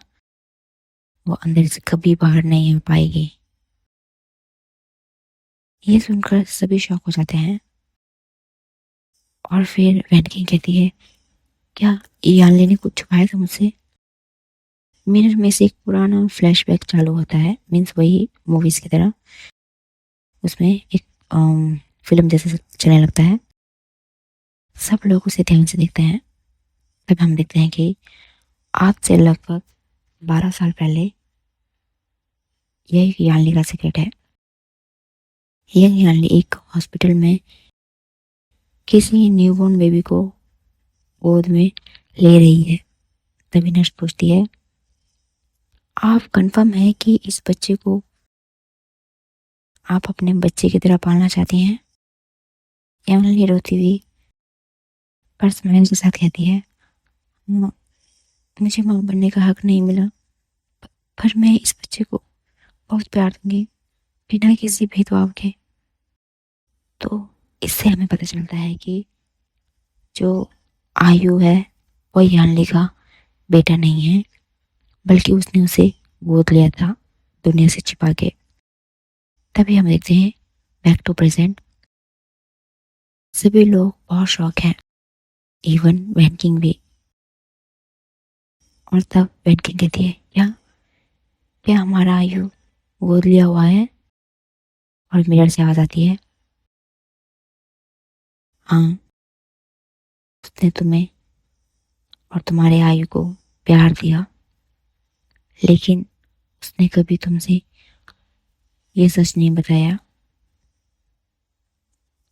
A: वो अंदर से कभी बाहर नहीं आ पाएगी। ये सुनकर सभी शॉक हो जाते हैं और फिर वैनकिंग कहती है, क्या यानले ने कुछ छुपाया था मुझसे? मिरर में से एक पुराना फ्लैशबैक चालू होता है, मीन्स वही मूवीज की तरह। उसमें एक फिल्म जैसे चलने लगता है। सब लोग उसे ध्यान से देखते हैं। तब हम देखते हैं कि आज से लगभग 12 साल पहले यह यानली का सीक्रेट है। यह यानली एक हॉस्पिटल में किसी न्यूबॉर्न बेबी को गोद में ले रही है। तभी नर्स पूछती है, आप कंफर्म है कि इस बच्चे को आप अपने बच्चे की तरह पालना चाहती हैं? यानली रोती हुई पर स्माइल के साथ कहती है, "हाँ, मुझे माँ बनने का हक नहीं मिला, पर मैं इस बच्चे को बहुत प्यार दूंगी, बिना किसी भेदभाव के।" तो इससे हमें पता चलता है कि जो आयु है वह यानली का बेटा नहीं है, बल्कि उसने उसे गोद लिया था दुनिया से छिपा के। तभी हम देखते हैं बैक टू प्रेजेंट। सभी लोग बहुत शौक हैं, इवन वैनकिंग भी। और तब वैनकिंग कहती है, क्या क्या हमारा आयु गोद लिया हुआ है? और मिरर से आवाज आती है, हाँ, उसने तुम्हें और तुम्हारे आयु को प्यार दिया, लेकिन उसने कभी तुमसे ये सच नहीं बताया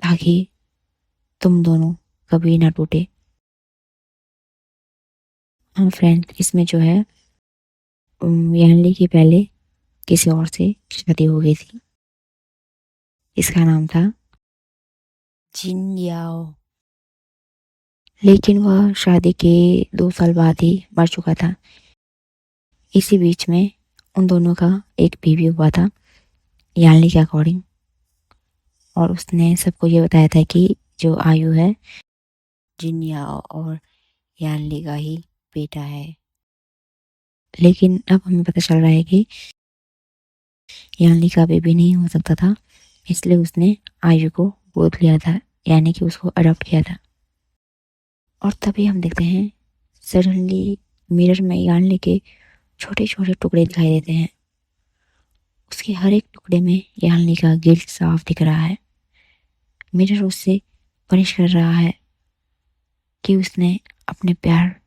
A: ताकि तुम दोनों कभी ना टूटे। हाँ फ्रेंड, इसमें जो है यानली की पहले किसी और से शादी हो गई थी। इसका नाम था जिन याओ, लेकिन वह शादी के 2 साल बाद ही मर चुका था। इसी बीच में उन दोनों का एक बेबी हुआ था यानली के अकॉर्डिंग। और उसने सबको ये बताया था कि जो आयु है जिन याओ और यानली का ही बेटा है। लेकिन अब हमें पता चल रहा है कि यानली का बेबी नहीं हो सकता था, इसलिए उसने आयु को गोद लिया था, यानी कि उसको अडॉप्ट किया था। और तभी हम देखते हैं सडनली मिरर में यानली के छोटे छोटे टुकड़े दिखाई देते हैं। उसके हर एक टुकड़े में यानली का गिल्ट साफ दिख रहा है। मिरर उससे पनिश कर रहा है कि उसने अपने प्यार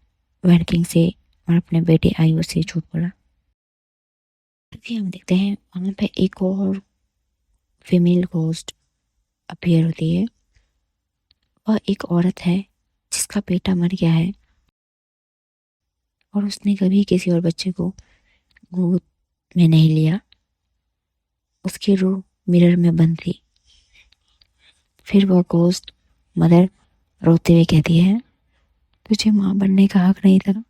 A: वैनकिंग से और अपने बेटे आयु से झूठ बोला। तभी हम देखते हैं वहां पे एक और फीमेल घोस्ट अपीयर होती है। वह एक औरत है जिसका बेटा मर गया है और उसने कभी किसी और बच्चे को गोद में नहीं लिया। उसकी रूह मिरर में बंद थी। फिर वह घोस्ट मदर रोते हुए कहती है, तुझे माँ बनने का हक नहीं था।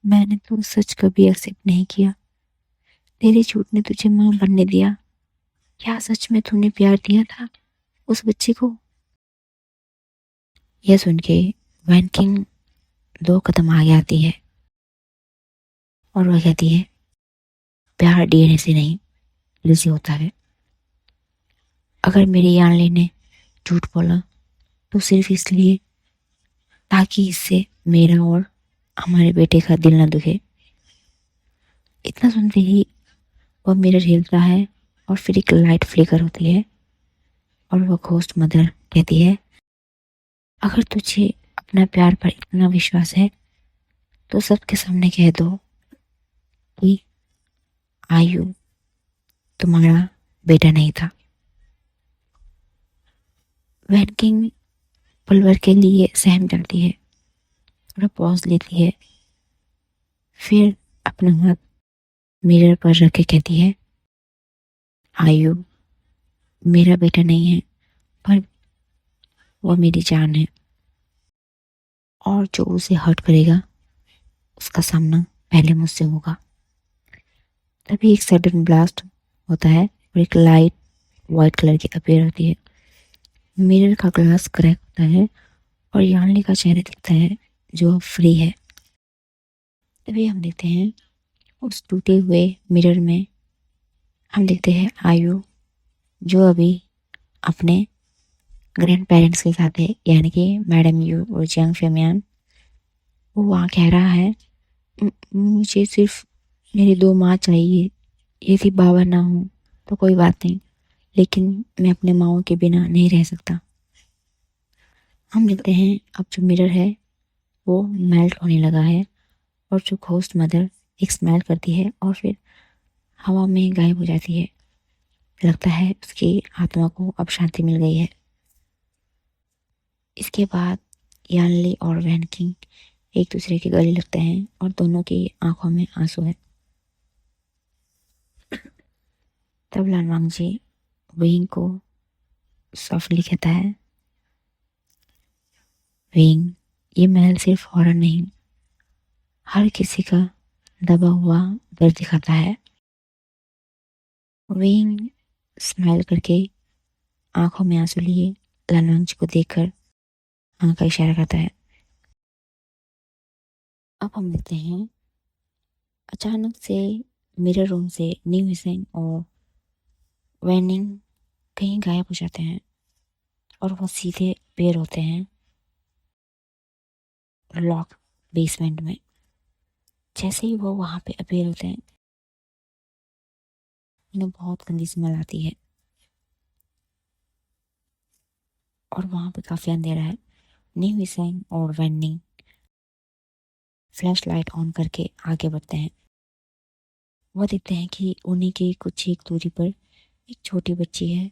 A: मैंने तो सच कभी एक्सेप्ट नहीं किया। तेरे झूठ ने तुझे माँ बनने दिया। क्या सच में तूने प्यार दिया था उस बच्चे को? यह सुन के वैनकिंग 2 कदम आगे आती है और वह कहती है, प्यार डीएनए से नहीं, दिल से होता है। अगर मेरी यानली ने झूठ बोला तो सिर्फ इसलिए ताकि इससे मेरा और हमारे बेटे का दिल न दुखे। इतना सुनते ही वह मिरर हिलता है और फिर एक लाइट फ्लिकर होती है और वह घोस्ट मदर कहती है, अगर तुझे अपना प्यार पर इतना विश्वास है तो सबके सामने कह दो कि आयु तुम्हारा बेटा नहीं था। वैनकिंग पल भर के लिए सहम जाती है, थोड़ा पॉज लेती है, फिर अपना हाथ मिरर पर रख के कहती है, आयु मेरा बेटा नहीं है, पर वो मेरी जान है और जो उसे हर्ट करेगा उसका सामना पहले मुझसे होगा। तभी एक सडन ब्लास्ट होता है और एक लाइट वाइट कलर की अपीयर होती है। मिरर का ग्लास क्रैक होता है और यानली का चेहरा दिखता है जो अब फ्री है। तभी हम देखते हैं उस टूटे हुए मिरर में हम देखते हैं आयु, जो अभी अपने ग्रैंड पेरेंट्स के साथ है, यानी कि मैडम यू और जियांग फेमियान। वो वहाँ कह रहा है, मुझे सिर्फ मेरी दो माँ चाहिए, यदि बाबा ना हो तो कोई बात नहीं, लेकिन मैं अपने माँओं के बिना नहीं रह सकता। हम देखते हैं अब जो मिरर है वो मेल्ट होने लगा है और जो घोस्ट मदर एक स्माइल करती है और फिर हवा में गायब हो जाती है। लगता है उसकी आत्मा को अब शांति मिल गई है। इसके बाद यानली और वैन किंग एक दूसरे के गले लगते हैं और दोनों की आंखों में आंसू है। तब लानवांग जी विंग को सॉफ्टली कहता है, विंग, ये महल सिर्फ हॉरर नहीं, हर किसी का दबा हुआ दर्द दिखाता है। विंग स्माइल करके आंखों में आंसू लिए लानवांग जी को देखकर आंख का इशारा करता है। अब हम देखते हैं अचानक से मिरर रूम से न्यू हिसेंग और वैनिंग कहीं गायब हो जाते हैं और वो सीधे पेड़ होते हैं लॉक बेसमेंट में। जैसे ही वो वहां पे अपेयर होते हैं उन्हें बहुत गंदी स्मेल आती है और वहां पे काफी अंधेरा है। न्यू हिसेंग और वैनिंग फ्लैश लाइट ऑन करके आगे बढ़ते हैं। वो देखते हैं कि उन्हीं की कुछ एक दूरी पर एक छोटी बच्ची है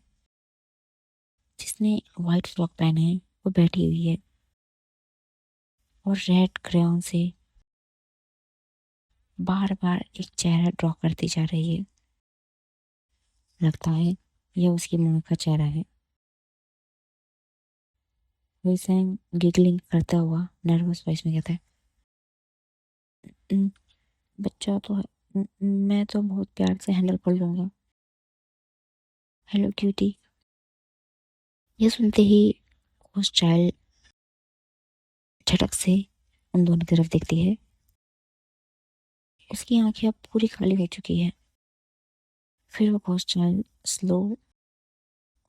A: जिसने वाइट फ्रॉक पहने है, वो बैठी हुई है और रेड क्रेयॉन से बार बार एक चेहरा ड्रॉ करती जा रही है। लगता है यह उसकी माँ का चेहरा है। हुईसेंग गिगलिंग करता हुआ नर्वस वॉइस में कहता है, "न, बच्चा तो है, मैं तो बहुत प्यार से हैंडल कर लूंगा। Hello cutie." यह सुनते ही उस चाइल्ड झटक से उन दोनों की तरफ देखती है। उसकी आंखें अब पूरी खाली हो चुकी है। फिर वो घोस्ट चाइल्ड स्लो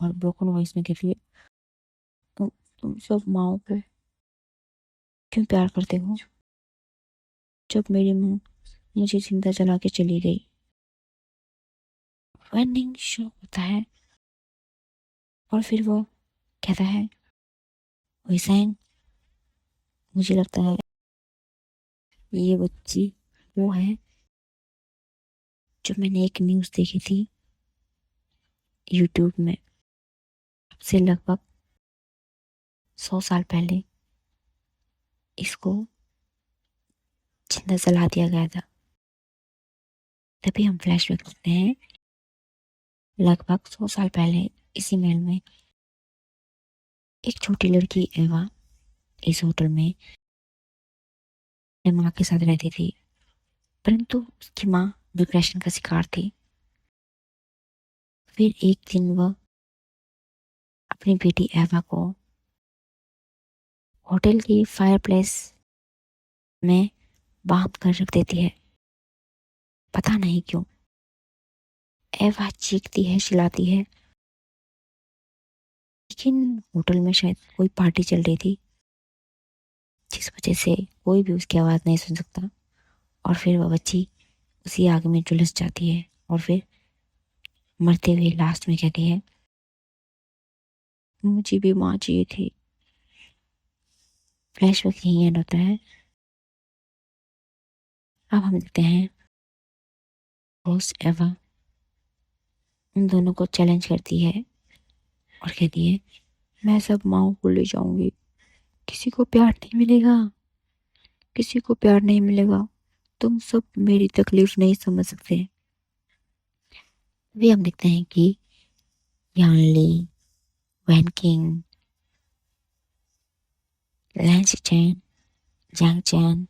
A: और ब्रोकन वॉइस में कहती है, तुम सब माओ को क्यों प्यार करते हो? जब मेरी माँ मुझे जिंदा जला के चली गई। वेंडिंग शॉक होता है और फिर वो कहता है, हुसैन, मुझे लगता है ये बच्ची वो है जो मैंने एक न्यूज़ देखी थी यूट्यूब में। अब से लगभग 100 साल पहले इसको जिंदा जला दिया गया था। तभी हम फ्लैशबैक करते हैं लगभग 100 साल पहले इसी महल में एक छोटी लड़की एवा इस होटल में अपने माँ के साथ रहती थी, परंतु उसकी माँ डिप्रेशन का शिकार थी। फिर एक दिन वह अपनी बेटी एवा को होटल की फायरप्लेस में बांध कर रख देती है। पता नहीं क्यों एवा चीखती है, चिल्लाती है, लेकिन होटल में शायद कोई पार्टी चल रही थी जिस वजह से कोई भी उसकी आवाज़ नहीं सुन सकता। और फिर वह बच्ची उसी आग में झुलस जाती है और फिर मरते हुए लास्ट में कहती है, मुझे भी माँ चाहिए थी। फ्लैशबैक यही एंड होता है। अब हम देखते हैं होस्ट एवा उन दोनों को चैलेंज करती है और कहती है, मैं सब माओ को ले जाऊंगी, किसी को प्यार नहीं मिलेगा, किसी को प्यार नहीं मिलेगा, तुम सब मेरी तकलीफ नहीं समझ सकते। वे हम देखते हैं कि यानली, वैन किंग, लैंस चैन, जैंग चैन,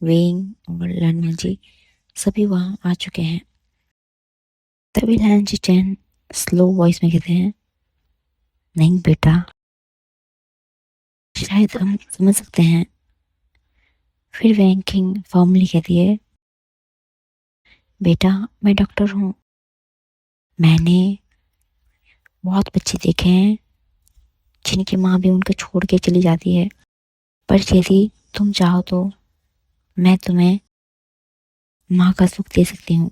A: वेंग और लनमन जी सभी वहां आ चुके हैं। तभी लैंस चैन स्लो वॉइस में कहते हैं, नहीं बेटा, शायद हम समझ सकते हैं। फिर वैंग किंग फॉर्मली कहती है, बेटा मैं डॉक्टर हूँ, मैंने बहुत बच्चे देखे हैं जिनकी माँ भी उनको छोड़ के चली जाती है, पर यदि तुम चाहो तो मैं तुम्हें माँ का सुख दे सकती हूँ।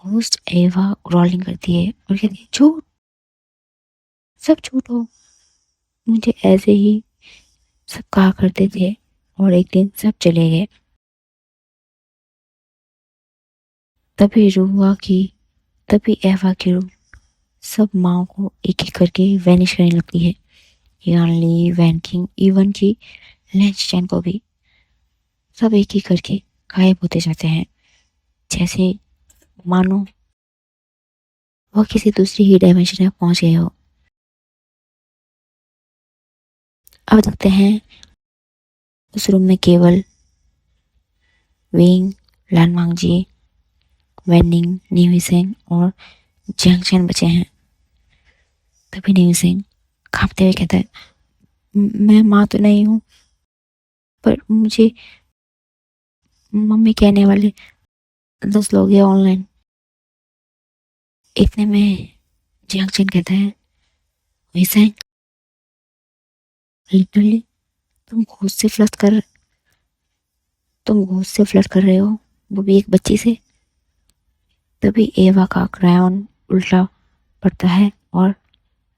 A: होस्ट एवा रोलिंग करती है और कहती है, झूठ, सब झूठ हो, मुझे ऐसे ही सब कहा करते थे और एक दिन सब चले गए। तभी एवा की रूह सब माओ को एक एक करके वैनिश करने लगती है। यानली, वैन किंग, इवन की लेंस चैन को भी सब एक ही करके गायब होते जाते हैं, जैसे मानो वो किसी दूसरी ही डायमेंशन में पहुंच गए हो। अब देखते हैं उस रूम में केवल विंग, लानमांगजी, वेनिंग, न्यूसिंग और जैंगचैन बचे हैं। तभी न्यूसिंग कांपते हुए कहता है, मैं माँ तो नहीं हूँ, पर मुझे मम्मी कहने वाले 10 लोग हैं ऑनलाइन। इतने में जैंगचैन कहता है, विसेंग, लिटरली तुम घूस से फ्लर्ट कर रहे हो, वो भी एक बच्ची से। तभी एवा का क्रायन उल्टा पड़ता है और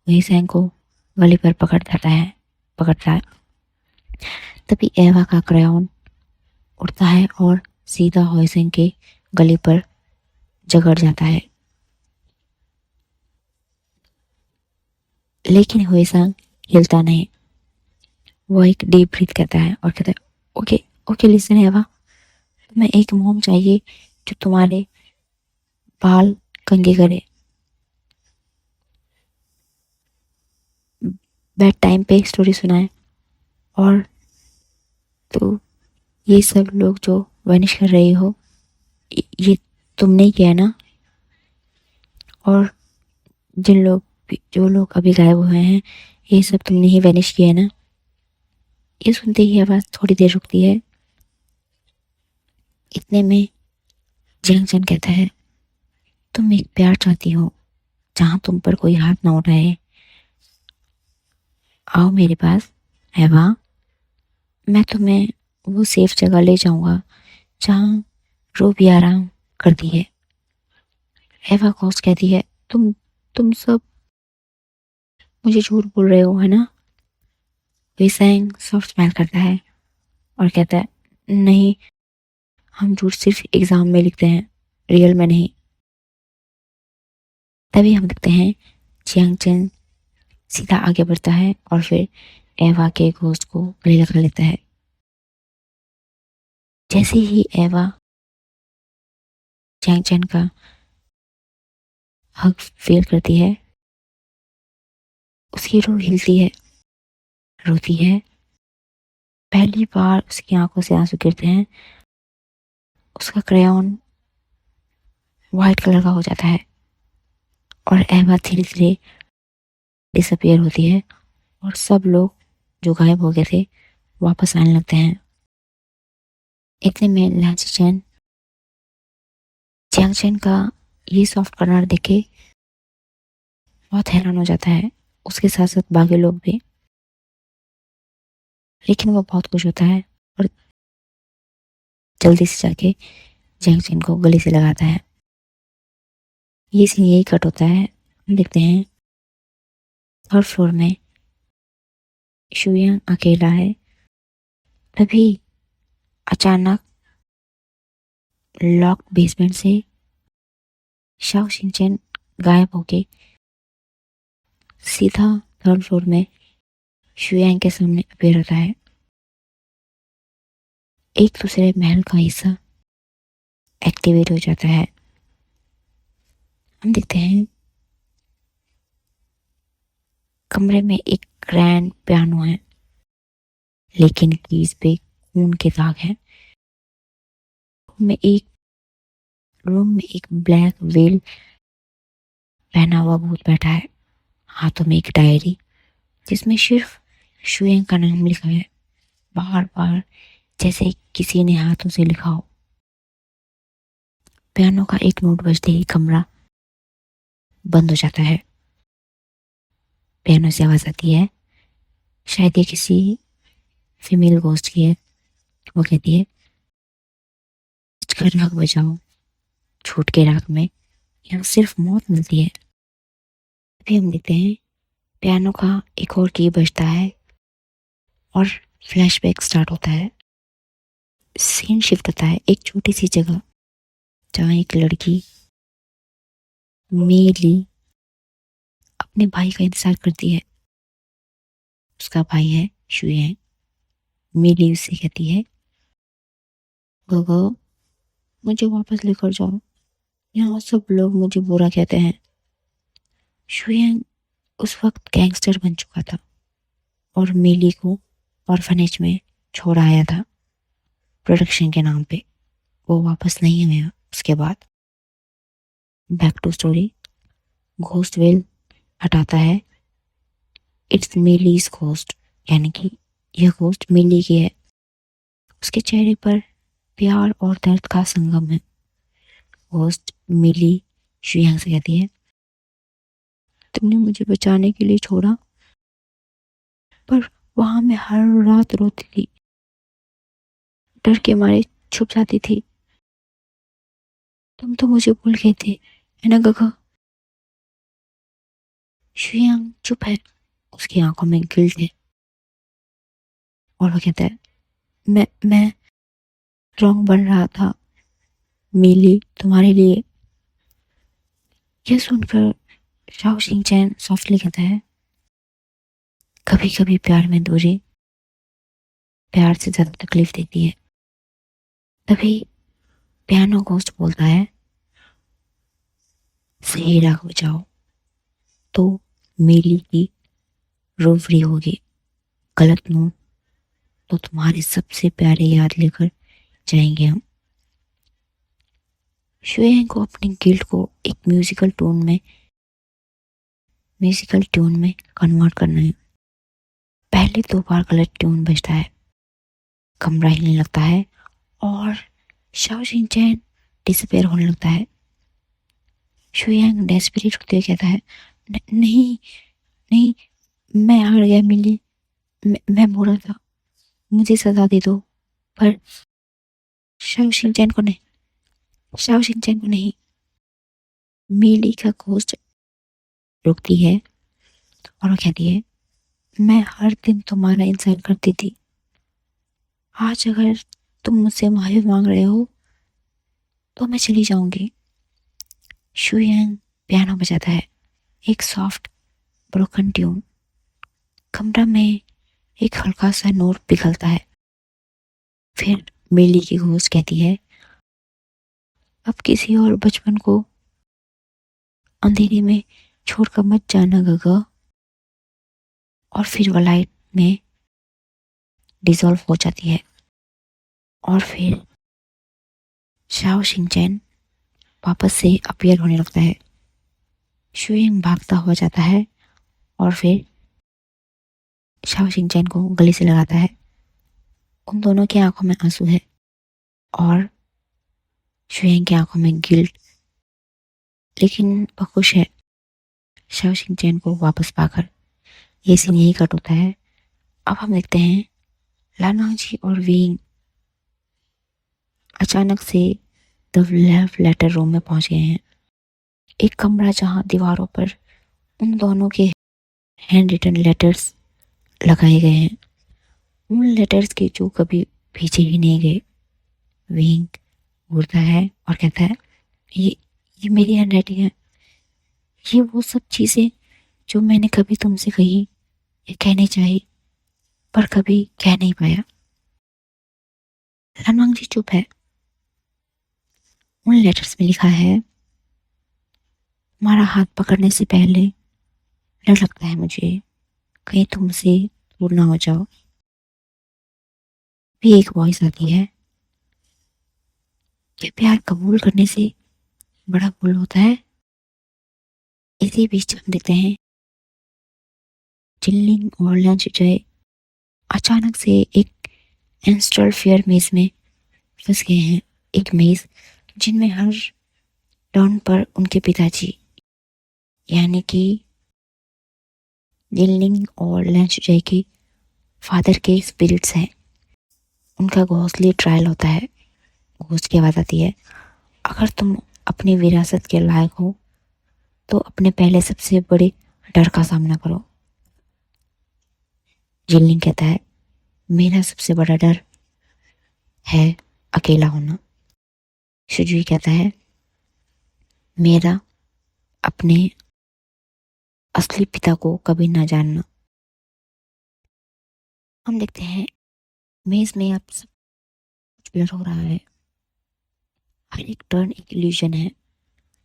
A: विसेंग को गले पर पकड़ता है। तभी एवा का क्रायन उड़ता है और सीधा होइसेंग के गले पर जगड़ जाता है। लेकिन होइसेंग हिलता नहीं। वो एक डीप ब्रीथ करता है और कहता है, ओके ओके लिसन एवा, तुम्हें एक मॉम चाहिए जो तुम्हारे बाल कंघे करे, बेड टाइम पे स्टोरी सुनाए, और तो ये सब लोग जो वनिश कर रही हो, ये तुमने ही किया ना। और जो लोग अभी गायब हुए हैं, ये सब तुमने ही वनिश किया ना। ये सुनते ही आवाज थोड़ी देर रुकती है। इतने में जैंगचैन कहता है, तुम एक प्यार चाहती हो जहां तुम पर कोई हाथ ना उठाए, आओ मेरे पास एवा, मैं तुम्हें वो सेफ जगह ले जाऊंगा जहां रो भी आराम करती है। एवा कोस कहती है, तुम सब मुझे झूठ बोल रहे हो है ना। विसेंग सॉफ्ट स्माइल करता है और कहता है, नहीं, हम झूठ सिर्फ एग्जाम में लिखते हैं, रियल में नहीं। तभी हम देखते हैं जियांगचन सीधा आगे बढ़ता है और फिर एवा के घोस्ट को गले लगा लेता है। जैसे ही एवा जियांगचन का हक फील करती है, उसकी रूह हिलती है, रोती है। पहली बार उसकी आंखों से आंसू गिरते हैं। उसका क्रेयॉन व्हाइट कलर का हो जाता है और एवा धीरे धीरे डिसअपियर होती है और सब लोग जो गायब हो गए थे वापस आने लगते हैं। इतने में लैंचैन जियांगचन का ये सॉफ्ट कॉर्नर देखे बहुत हैरान हो जाता है, उसके साथ साथ बाकी लोग भी। लेकिन वो बहुत खुश होता है और जल्दी से जाके जियांगचन को गले से लगाता है। ये सीन यही कट होता है। हम देखते हैं थर्ड फ्लोर में शुयांग अकेला है। तभी अचानक लॉक्ड बेसमेंट से शाओ शिनचैन गायब होके सीधा थर्ड फ्लोर में शुयांग के सामने अपीयर होता है। एक दूसरे महल का हिस्सा एक्टिवेट हो जाता है। हम देखते हैं कमरे में एक ग्रैंड पियानो है, लेकिन कीज पे खून के दाग हैं। रूम में एक ब्लैक वेल पहना हुआ भूत बैठा है, हाथों में एक डायरी जिसमें सिर्फ शुएंग का नाम लिखा है, बार बार, जैसे किसी ने हाथों से लिखा हो। पियानो का एक नोट बजते ही कमरा बंद हो जाता है। पियानो से आवाज आती है, शायद ये किसी फीमेल गोस्ट की है। वो कहती है, कर राग बजाओ, छूट के राग में यहाँ सिर्फ मौत मिलती है। अभी हम देखते हैं पियानो का एक और की बजता है और फ्लैशबैक स्टार्ट होता है। सीन शिफ्ट होता है एक छोटी सी जगह जहाँ एक लड़की मेली अपने भाई का इंतजार करती है। उसका भाई है शुएंग। मेली उससे कहती है, गोगो मुझे वापस लेकर जाओ, यहाँ सब लोग मुझे बुरा कहते हैं। शुएंग उस वक्त गैंगस्टर बन चुका था और मेली को ऑर्फनेज में छोड़ आया था प्रोडक्शन के नाम पे। वो वापस नहीं आया उसके बाद। Back to story. Ghost veil हटाता है, इट्स मिलीज घोस्ट, यानी कि यह घोस्ट मिली की है। उसके चेहरे पर प्यार और दर्द का संगम है। घोस्ट मिली शुयांग से कहती है, तुमने मुझे बचाने के लिए छोड़ा, पर वहां मैं हर रात रोती थी, डर के मारे छुप जाती थी। तुम तो मुझे भूल गए थे, है ना गगा? शुयांग चुप है, उसकी आंखों में गिल्ट है और वो कहता है, मैं रॉन्ग बन रहा था मिली तुम्हारे लिए। यह सुनकर शाओ शिंचैन सॉफ्टली कहता है, कभी कभी प्यार में दूरी प्यार से ज्यादा तकलीफ देती है। तभी पियानो घोस्ट बोलता है, सही राग बजाओ तो मिली की रोवरी होगी, गलत नोट तो तुम्हारे सबसे प्यारे याद लेकर जाएंगे हम। शुएंग को अपने गिल्ट को एक म्यूजिकल ट्यून में कन्वर्ट करना है। पहले 2 बार गलत ट्यून बजता है, कमरा हिलने लगता है और शाओ शिनचैन डिसअपेयर होने लगता है। शुयांग डेस्परेट होते हुए कहता है, नहीं नहीं, मैं हार गया मिली, मैं बुरा था, मुझे सजा दे दो, पर शाओ शिनचैन को नहीं। मिली का घोस्ट रुकती है और वो कहती है, मैं हर दिन तुम्हारा इंतजार करती थी, आज अगर तुम मुझसे माफी मांग रहे हो तो मैं चली जाऊंगी। शुयांग पियानो बजाता है, एक सॉफ्ट ब्रोकन ट्यून। कमरा में एक हल्का सा नोट पिघलता है। फिर मिली की घोस्ट कहती है, अब किसी और बचपन को अंधेरे में छोड़कर मत जाना गगा। और फिर वो लाइट में डिसॉल्व हो जाती है और फिर शाओ शिनचैन वापस से अपीयर होने लगता है। शुएंग भागता हुआ जाता है और फिर शाओ शिनचैन को गले से लगाता है। उन दोनों की आंखों में आंसू है और शुएंग की आंखों में गिल्ट, लेकिन वह खुश है शाओ शिनचैन को वापस पाकर। ये सीन यही कट होता है। अब हम देखते हैं लानांगजी और विंग अचानक से द लव लेटर रूम में पहुंच गए हैं। एक कमरा जहां दीवारों पर उन दोनों के हैंड रिटन लेटर्स लगाए गए हैं, उन लेटर्स के जो कभी भेजे ही नहीं गए। विंग घूरता है और कहता है, ये मेरी हैंड राइटिंग है, ये वो सब चीजें जो मैंने कभी तुमसे कही या कहनी चाहिए पर कभी कह नहीं पाया। लानवांग जी चुप है। उन लेटर्स में लिखा है, तुम्हारा हाथ पकड़ने से पहले डर लगता है मुझे, कहीं तुमसे दूर ना हो जाओ। भी एक वॉइस आती है कि प्यार कबूल करने से बड़ा भूल होता है। इसी बीच हम देखते हैं जिनलिंग और लैन सुजय अचानक से एक इंस्टॉल फेयर मेज में फंस गए हैं। एक मेज जिनमें हर टर्न पर उनके पिताजी यानी कि जिनलिंग और लैन सुजय के फादर के स्पिरिट्स हैं। उनका घोंसले ट्रायल होता है। घोस्ट की आवाज आती है, अगर तुम अपनी विरासत के लायक हो तो अपने पहले सबसे बड़े डर का सामना करो। जिनलिंग कहता है, मेरा सबसे बड़ा डर है अकेला होना। शुजुई कहता है, मेरा अपने असली पिता को कभी ना जानना। हम देखते हैं मेज में अब सब कुछ ब्लर हो रहा है। हर एक टर्न एक इल्यूजन है।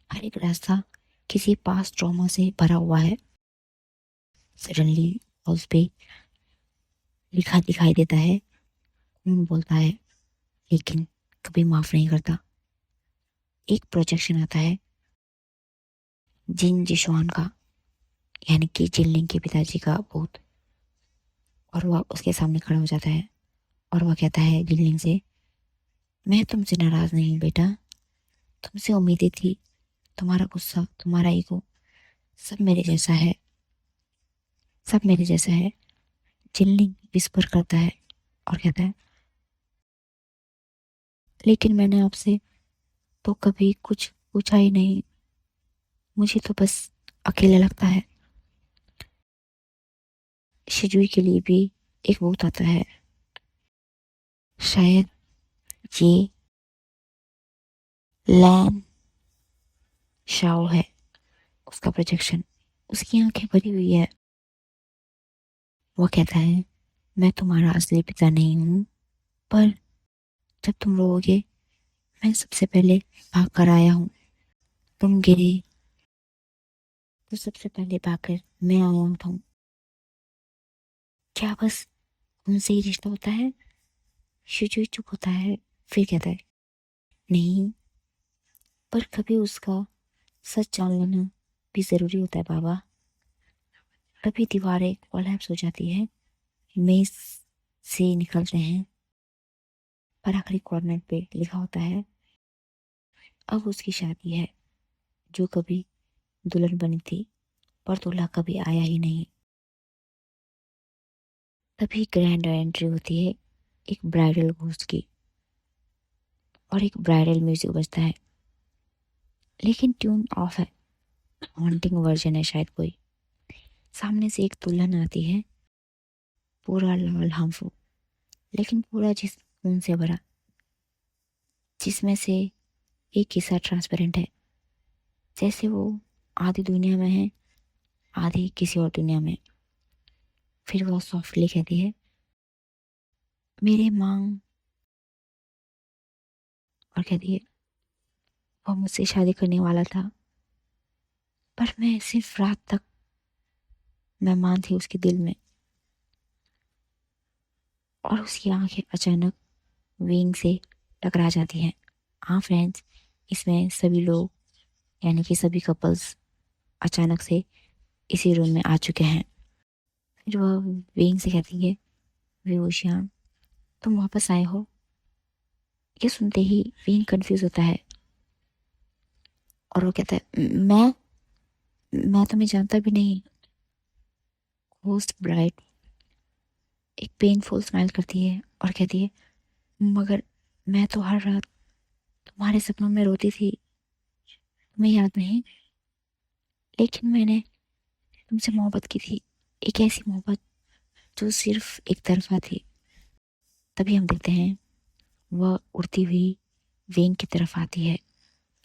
A: हर एक रास्ता किसी पास्ट ट्रॉमा से भरा हुआ है। सडनली उस पे लिखा दिखाई देता है, खून बोलता है लेकिन कभी माफ नहीं करता। एक प्रोजेक्शन आता है जिन जिशवान का यानी कि जिनलिंग के पिताजी का भूत, और वह उसके सामने खड़ा हो जाता है और वह कहता है जिनलिंग से, मैं तुमसे नाराज नहीं हूँ बेटा, तुमसे उम्मीदें थी, तुम्हारा गुस्सा, तुम्हारा ईगो सब मेरे जैसा है, सब मेरे जैसा है। जिनलिंग विस्पर करता है और कहता है, लेकिन मैंने आपसे तो कभी कुछ पूछा ही नहीं, मुझे तो बस अकेला लगता है। शिजुई के लिए भी एक भूत आता है। शायद ये लैन शाओ है, उसका प्रोजेक्शन। उसकी आंखें भरी हुई है। वो कहता है, मैं तुम्हारा असली पिता नहीं हूँ, पर जब तुम रोओगे मैं सबसे पहले भाग कर आया हूँ। तुम गिरे तो सबसे पहले भागकर मैं आया उठाऊं। क्या बस उनसे ही रिश्ता होता है? शिजुई चुप होता है, फिर कहता है, नहीं, पर कभी उसका सच जान लेना भी जरूरी होता है बाबा। कभी दीवारें कोलैप्स हो जाती है, मेज से निकलते हैं, पर आखिरी कॉर्नर पे लिखा होता है, अब उसकी शादी है। जो कभी दुल्हन बनी थी पर दूल्हा कभी आया ही नहीं। तभी ग्रैंड एंट्री होती है एक ब्राइडल घोस्ट की, और एक ब्राइडल म्यूजिक बजता है, लेकिन ट्यून ऑफ है। हॉन्टिंग वर्जन है शायद कोई। सामने से एक दुल्हन आती है, पूरा लाल हार्मफुल, लेकिन पूरा जिस खून से भरा, जिसमें से एक हिस्सा ट्रांसपेरेंट है, जैसे वो आधी दुनिया में है आधी किसी और दुनिया में। फिर वो सॉफ्टली कहती है, मेरे मांग, और कहती है, वो मुझसे शादी करने वाला था, पर मैं सिर्फ रात तक मेहमान थी उसके दिल में। और उसकी आंखें अचानक विंग से टकरा जाती हैं। हाँ फ्रेंड्स, इसमें सभी लोग यानी कि सभी कपल्स अचानक से इसी रूम में आ चुके हैं। फिर वह विंग से कहती है, विभूषण तुम वापस आए हो। ये सुनते ही विंग कंफ्यूज होता है और वो कहता है, मैं तुम्हें जानता भी नहीं। होस्ट ब्राइट एक पेनफुल स्माइल करती है और कहती है, मगर मैं तो हर रात तुम्हारे सपनों में रोती थी, तुम्हें याद नहीं? लेकिन मैंने तुमसे मोहब्बत की थी, एक ऐसी मोहब्बत जो सिर्फ एक तरफा थी। तभी हम देखते हैं वह उड़ती हुई वेंग की तरफ आती है,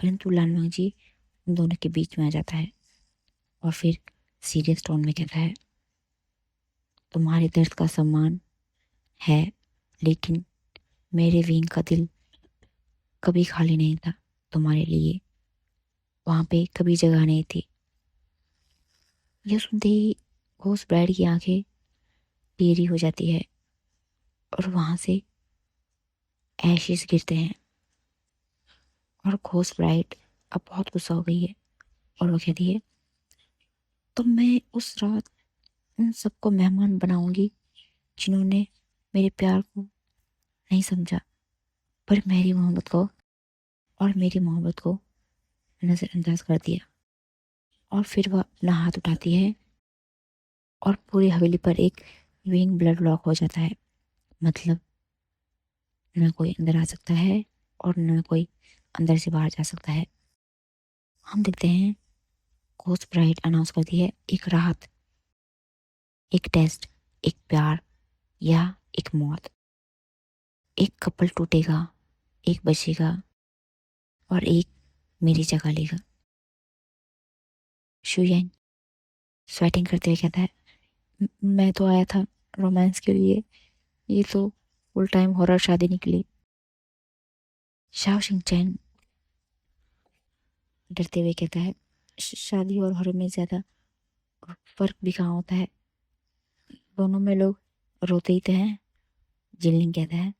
A: परंतु लालवांग जी उन दोनों के बीच में आ जाता है और फिर सीरियस टोन में कहता है, तुम्हारे दर्द का सम्मान है, लेकिन मेरे विंग का दिल कभी खाली नहीं था तुम्हारे लिए, वहां पे कभी जगह नहीं थी। यह सुनते ही घोस्ट ब्राइड की आंखें टेढ़ी हो जाती है और वहाँ से एशेस गिरते हैं। और घोस्ट ब्राइड अब बहुत गुस्सा हो गई है और वो कहती है, तो मैं उस रात उन सबको मेहमान बनाऊंगी जिन्होंने मेरे प्यार को नहीं समझा, पर मेरी मोहब्बत को नज़रअंदाज कर दिया। और फिर वह अपना हाथ उठाती है और पूरी हवेली पर एक विंग ब्लड लॉक हो जाता है। मतलब न कोई अंदर आ सकता है और न कोई अंदर से बाहर जा सकता है। हम देखते हैं घोस्ट ब्राइड अनाउंस करती है, एक राहत, एक टेस्ट, एक प्यार या एक मौत। एक कपल टूटेगा, एक बचेगा और एक मेरी जगह लेगा। शुयन स्वेटिंग करते हुए कहता है, मैं तो आया था रोमांस के लिए, ये तो फुल टाइम हॉरर शादी निकली। शाओ शिंगचैन डरते हुए कहता है, शादी और हॉरर में ज्यादा फर्क भी कहाँ होता है, दोनों में लोग रोते ही तो हैं। जिनलिंग कहता है,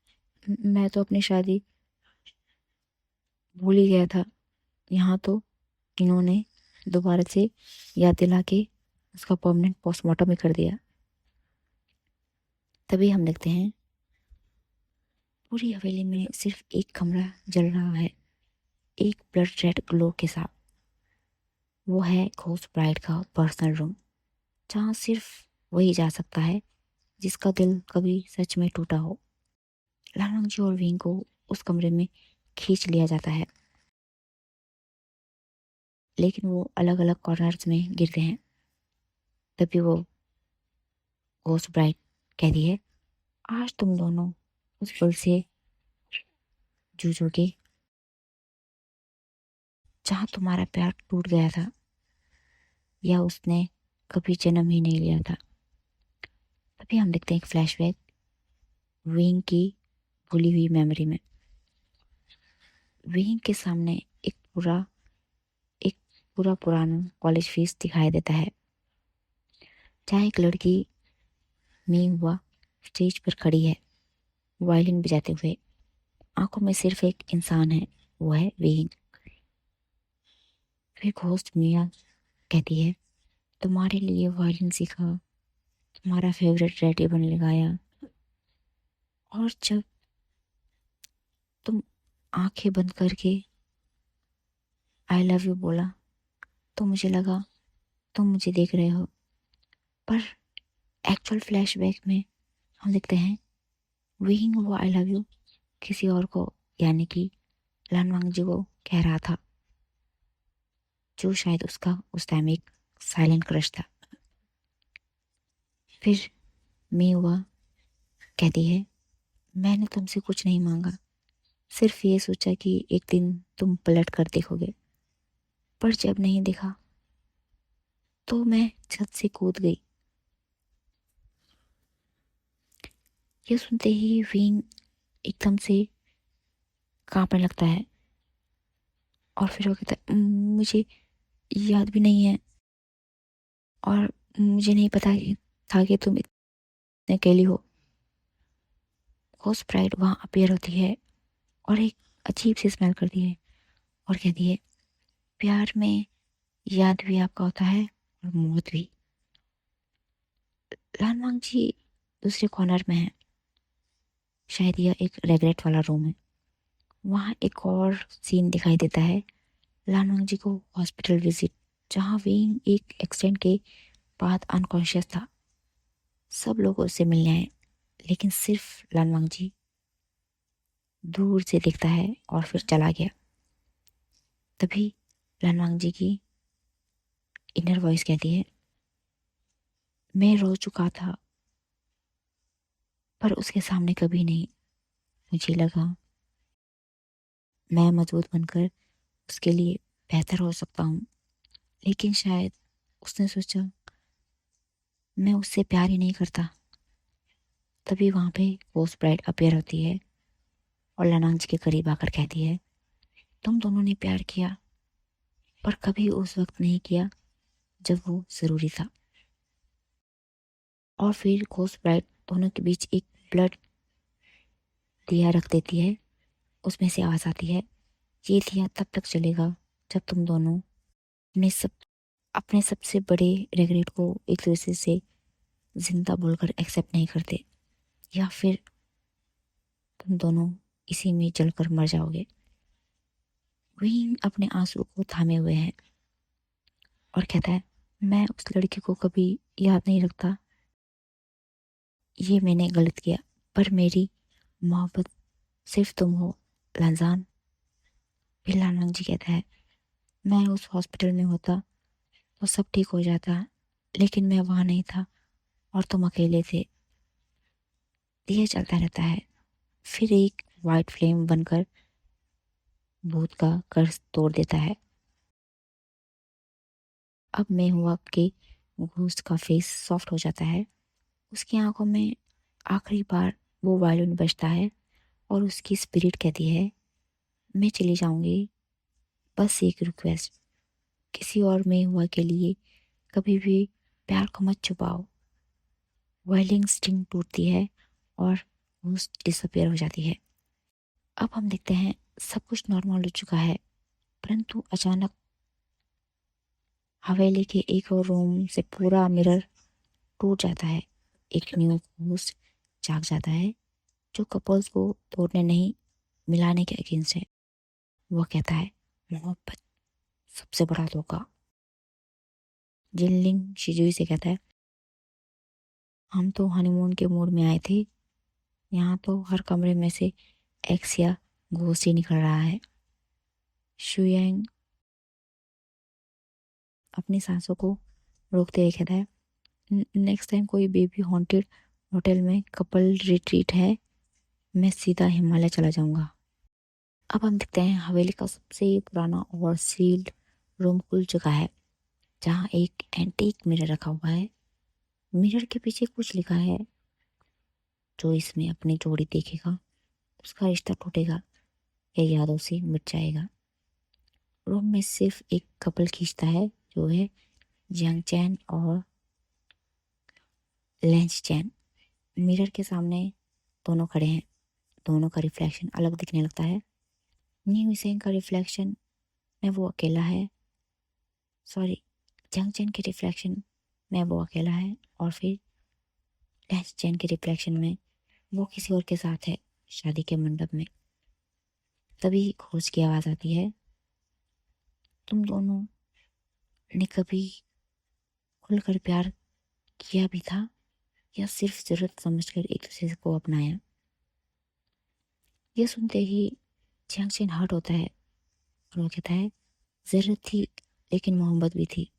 A: मैं तो अपनी शादी भूल ही गया था, यहाँ तो इन्होंने दोबारा से याद दिला के उसका परमानेंट पोस्टमार्टम ही कर दिया। तभी हम देखते हैं पूरी हवेली में सिर्फ एक कमरा जल रहा है, एक ब्लड रेड ग्लो के साथ। वो है घोस्ट ब्राइड का पर्सनल रूम, जहाँ सिर्फ वही जा सकता है जिसका दिल कभी सच में टूटा हो। लालवांगजी और विंग को उस कमरे में खींच लिया जाता है, लेकिन वो अलग अलग कॉर्नर्स में गिरते हैं। तभी वो घोस्ट ब्राइड कहती है, आज तुम दोनों उस पल से जूझोगे जहाँ तुम्हारा प्यार टूट गया था या उसने कभी जन्म ही नहीं लिया था। तभी हम देखते हैं एक फ्लैशबैक विंग की भूली हुई मेमोरी में। विंग के सामने एक पूरा पुराना कॉलेज फीस दिखाई देता है, जहाँ एक लड़की मी हुआ स्टेज पर खड़ी है वायलिन बजाते हुए। आंखों में सिर्फ एक इंसान है, वो है विंग। फिर घोस्ट मिया कहती है, तुम्हारे लिए वायलिन सीखा, तुम्हारा फेवरेट रेड रिबन लगाया, और जब तुम आंखें बंद करके आई लव यू बोला तो मुझे लगा तुम मुझे देख रहे हो। पर एक्चुअल फ्लैशबैक में हम देखते हैं विंग वो आई लव यू किसी और को, यानी कि लानवांग जी को कह रहा था, जो शायद उसका उस टाइम एक साइलेंट क्रश था। फिर मेवा कहती है, मैंने तुमसे कुछ नहीं मांगा, सिर्फ ये सोचा कि एक दिन तुम पलट कर देखोगे, पर जब नहीं देखा तो मैं छत से कूद गई। ये सुनते ही विंग एकदम से कांपने लगता है और फिर वो कहता है, मुझे याद भी नहीं है और मुझे नहीं पता था कि तुम इतने अकेली हो। घोस्ट ब्राइड वहाँ अपीयर होती है और एक अजीब सी स्मेल करती है और कहती है, प्यार में याद भी आपका होता है और मौत भी। लानवांग जी दूसरे कॉर्नर में है, शायद यह एक रेगरेट वाला रूम है। वहाँ एक और सीन दिखाई देता है, लानवांग जी को हॉस्पिटल विजिट, जहाँ विंग एक एक्सीडेंट के बाद अनकॉन्शियस था। सब लोग उससे मिलने आए, लेकिन सिर्फ लानवांग जी दूर से देखता है और फिर चला गया। तभी लानवांग जी की इनर वॉइस कहती है, मैं रो चुका था पर उसके सामने कभी नहीं। मुझे लगा मैं मजबूत बनकर उसके लिए बेहतर हो सकता हूँ, लेकिन शायद उसने सोचा मैं उससे प्यार ही नहीं करता। तभी वहाँ पे घोस्ट ब्राइड अपीयर होती है और लानवांग जी के करीब आकर कहती है, तुम दोनों ने प्यार किया, पर कभी उस वक्त नहीं किया जब वो ज़रूरी था। और फिर घोस्ट ब्राइड दोनों के बीच एक ब्लड दिया रख देती है। उसमें से आवाज़ आती है, ये दिया तब तक चलेगा जब तुम दोनों अपने सब अपने सबसे बड़े रिग्रेट को एक दूसरे से जिंदा बोलकर एक्सेप्ट नहीं करते, या फिर तुम दोनों इसी में जलकर मर जाओगे। विंग अपने आंसू को थामे हुए है और कहता है, मैं उस लड़की को कभी याद नहीं रखता, ये मैंने गलत किया, पर मेरी मोहब्बत सिर्फ तुम हो लंजान। फिर लानंग जी कहता है, मैं उस हॉस्पिटल में होता तो सब ठीक हो जाता, लेकिन मैं वहाँ नहीं था और तुम अकेले थे। दिया चलता रहता है, फिर एक वाइट फ्लेम बनकर भूत का कर्ज तोड़ देता है। अब मैं हुआ कि घोस्ट का फेस सॉफ्ट हो जाता है। उसकी आंखों में आखिरी बार वो वायलिन बजता है और उसकी स्पिरिट कहती है, मैं चली जाऊंगी, बस एक रिक्वेस्ट, किसी और में हुआ के लिए कभी भी प्यार को मत छुपाओ। वायलिन स्ट्रिंग टूटती है और घोस्ट डिसअपियर हो जाती है। अब हम देखते हैं सब कुछ नॉर्मल हो चुका है, परंतु अचानक हवेली के एक और रूम से पूरा मिरर टूट जाता है। एक न्यू घोस्ट जाग जाता है जो कपल्स को तोड़ने नहीं मिलाने के अगेंस्ट है। वो कहता है, मोहब्बत सबसे बड़ा धोखा। जिनलिंग शिजुई से कहता है, हम तो हनीमून के मूड में आए थे, यहाँ तो हर कमरे में से एक्स या घोस्ट ही निकल रहा है। शुयांग अपनी सांसों को रोकते हुए कहता है, नेक्स्ट टाइम कोई बेबी हॉन्टेड होटल में कपल रिट्रीट है, मैं सीधा हिमालय चला जाऊंगा। अब हम देखते हैं हवेली का सबसे पुराना और सील्ड रूम खुल चुका है, जहाँ एक एंटीक मिरर रखा हुआ है। मिरर के पीछे कुछ लिखा है, जो इसमें अपनी जोड़ी देखेगा उसका रिश्ता टूटेगा या यादों से मिट जाएगा। रूम में सिर्फ एक कपल खींचता है, जो है जियांग चैन और लेंस चैन। मिरर के सामने दोनों खड़े हैं, दोनों का रिफ्लेक्शन अलग दिखने लगता है। न्यू सेंग का रिफ्लेक्शन में वो अकेला है, सॉरी, जियांग चैन के रिफ्लेक्शन में वो अकेला है, और फिर लेंस चैन के रिफ्लेक्शन में वो किसी और के साथ है, शादी के मंडप में। तभी खोज की आवाज़ आती है, तुम दोनों ने कभी खुलकर प्यार किया भी था या सिर्फ जरूरत समझकर एक दूसरे को अपनाया। यह सुनते ही जियांगचैन हर्ट होता है और वो कहता है, जरूरत थी लेकिन मोहब्बत भी थी,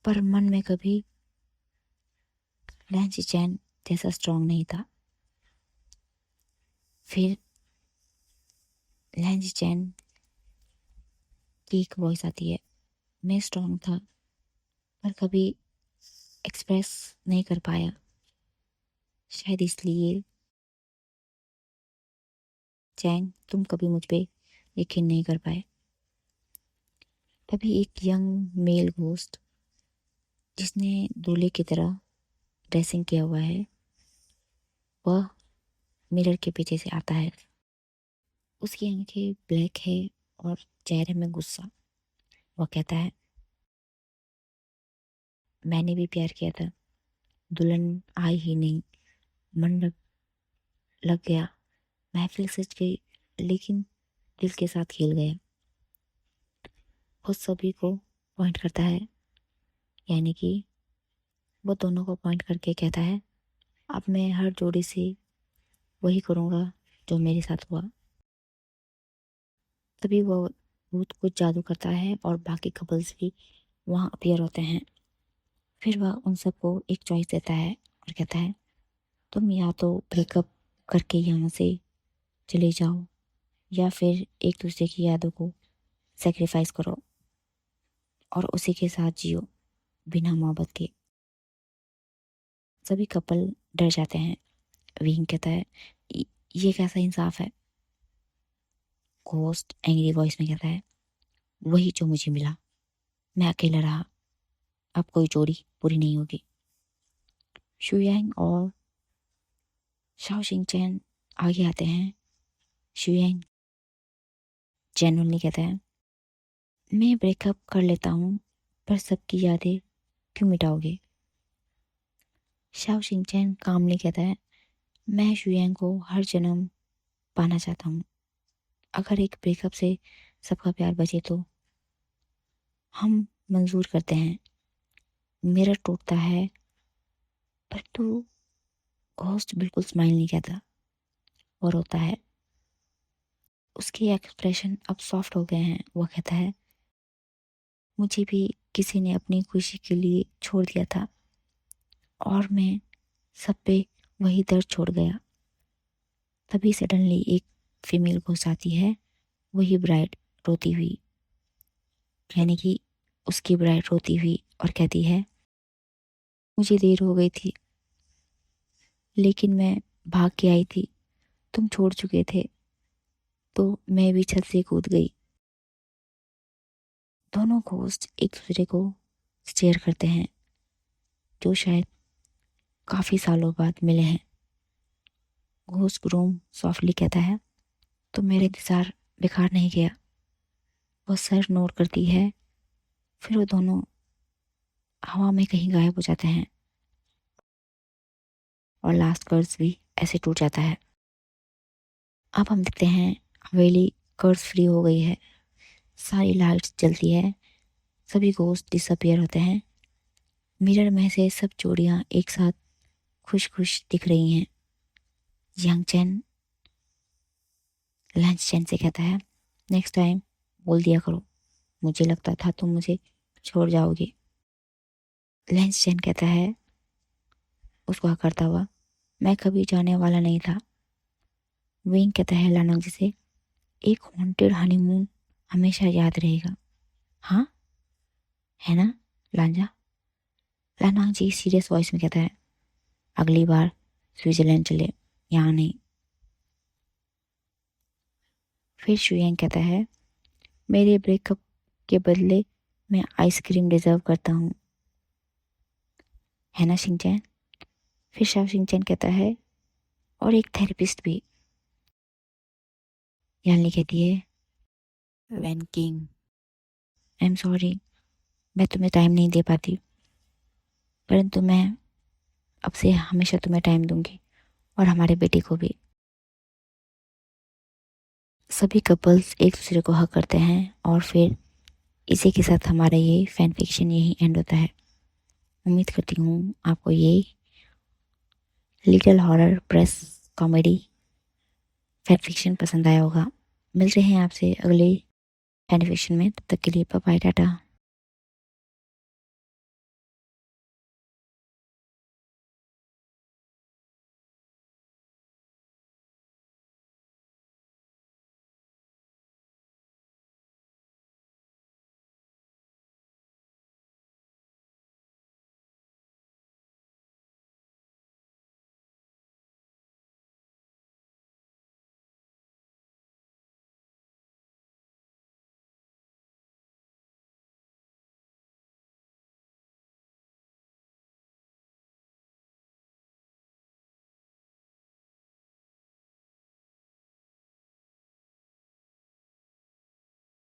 A: पर मन में कभी लैंसी चैन जैसा स्ट्रांग नहीं था। फिर लैंसी चैन की एक वॉइस आती है, मैं स्ट्रांग था पर कभी एक्सप्रेस नहीं कर पाया, शायद इसलिए चैंग तुम कभी मुझ पे यकीन नहीं कर पाए। तभी एक यंग मेल घोस्ट जिसने दूल्हे की तरह ड्रेसिंग किया हुआ है, वह मिरर के पीछे से आता है। उसकी आंखें ब्लैक है और चेहरे में गुस्सा। वह कहता है, मैंने भी प्यार किया था, दुल्हन आई ही नहीं, मंडप लग गया, महफिल सज गई, लेकिन दिल के साथ खेल गया। वो सभी को पॉइंट करता है, यानी कि वो दोनों को पॉइंट करके कहता है, अब मैं हर जोड़ी से वही करूँगा जो मेरे साथ हुआ। तभी वो भूत कुछ जादू करता है और बाकी कपल्स भी वहाँ अपीयर होते हैं। फिर वह उन सबको एक चॉइस देता है और कहता है, तुम या तो ब्रेकअप करके यहाँ से चले जाओ या फिर एक दूसरे की यादों को सेक्रीफाइस करो और उसी के साथ जियो बिना मोहब्बत के। सभी कपल डर जाते हैं। विंग कहता है, ये कैसा इंसाफ है?" घोस्ट एंग्री वॉइस में कहता है, वही जो मुझे मिला, मैं अकेला रहा, अब कोई जोड़ी पूरी नहीं होगी। शुयांग और शाओ शिंगचैन आगे आते हैं। शुयांग जेन्युइनली कहता है, मैं ब्रेकअप कर लेता हूँ, पर सबकी यादें क्यों मिटाओगे? शाओ शिंगचैन कामली कहता है, मैं शुयांग को हर जन्म पाना चाहता हूँ। अगर एक ब्रेकअप से सबका प्यार बचे तो हम मंजूर करते हैं। मिरर टूटता है, परंतु घोस्ट बिल्कुल स्माइल नहीं करता और होता है। उसके एक्सप्रेशन अब सॉफ्ट हो गए हैं। वो कहता है, मुझे भी किसी ने अपनी खुशी के लिए छोड़ दिया था और मैं सब पे वही दर्द छोड़ गया। तभी सडनली एक फीमेल घुस आती है, वही ब्राइड रोती हुई, यानी कि उसकी ब्राइड रोती हुई, और कहती है, मुझे देर हो गई थी लेकिन मैं भाग के आई थी, तुम छोड़ चुके थे तो मैं भी छत से कूद गई। दोनों घोस्ट एक दूसरे को स्टेयर करते हैं, जो शायद काफी सालों बाद मिले हैं। घोस्ट ग्रूम सॉफ्टली कहता है, तो मेरा इंतजार बेकार नहीं गया। वो सर नोट करती है, फिर वो दोनों हवा में कहीं गायब हो जाते हैं और लास्ट कर्ज भी ऐसे टूट जाता है। अब हम देखते हैं हवेली कर्ज फ्री हो गई है, सारी लाइट्स जलती है, सभी घोस्ट डिसअपियर होते हैं। मिरर में से सब जोड़ियां एक साथ खुश खुश दिख रही हैं। यांग चैन लंच चैन से कहता है, नेक्स्ट टाइम बोल दिया करो, मुझे लगता था तुम मुझे छोड़ जाओगे। लंच चैन कहता है उसको करता हुआ, मैं कभी जाने वाला नहीं था। विंग कहता है लानंग जी से, एक हॉन्टेड हनीमून हमेशा याद रहेगा, हाँ है ना लांजा? लानंग जी सीरियस वॉइस में कहता है, अगली बार स्विट्जरलैंड चले, यहाँ नहीं। फिर शुयांग कहता है, मेरे ब्रेकअप के बदले मैं आइसक्रीम डिजर्व करता हूँ, है ना शिंचैन? फिर शाओ शिंचैन कहता है, और एक थेरेपिस्ट भी। यानी कहती है, Van King, I am sorry, मैं तुम्हें टाइम नहीं दे पाती, परंतु मैं अब से हमेशा तुम्हें टाइम दूंगी और हमारे बेटे को भी। सभी कपल्स एक दूसरे को हक करते हैं और फिर इसी के साथ हमारा ये फैन फिक्शन यही एंड होता है। उम्मीद करती हूँ आपको ये little horror press comedy fan fiction पसंद आया होगा। मिलते हैं आपसे अगले फैन फिक्शन में, तब तक के लिए बाय बाय, टाटा।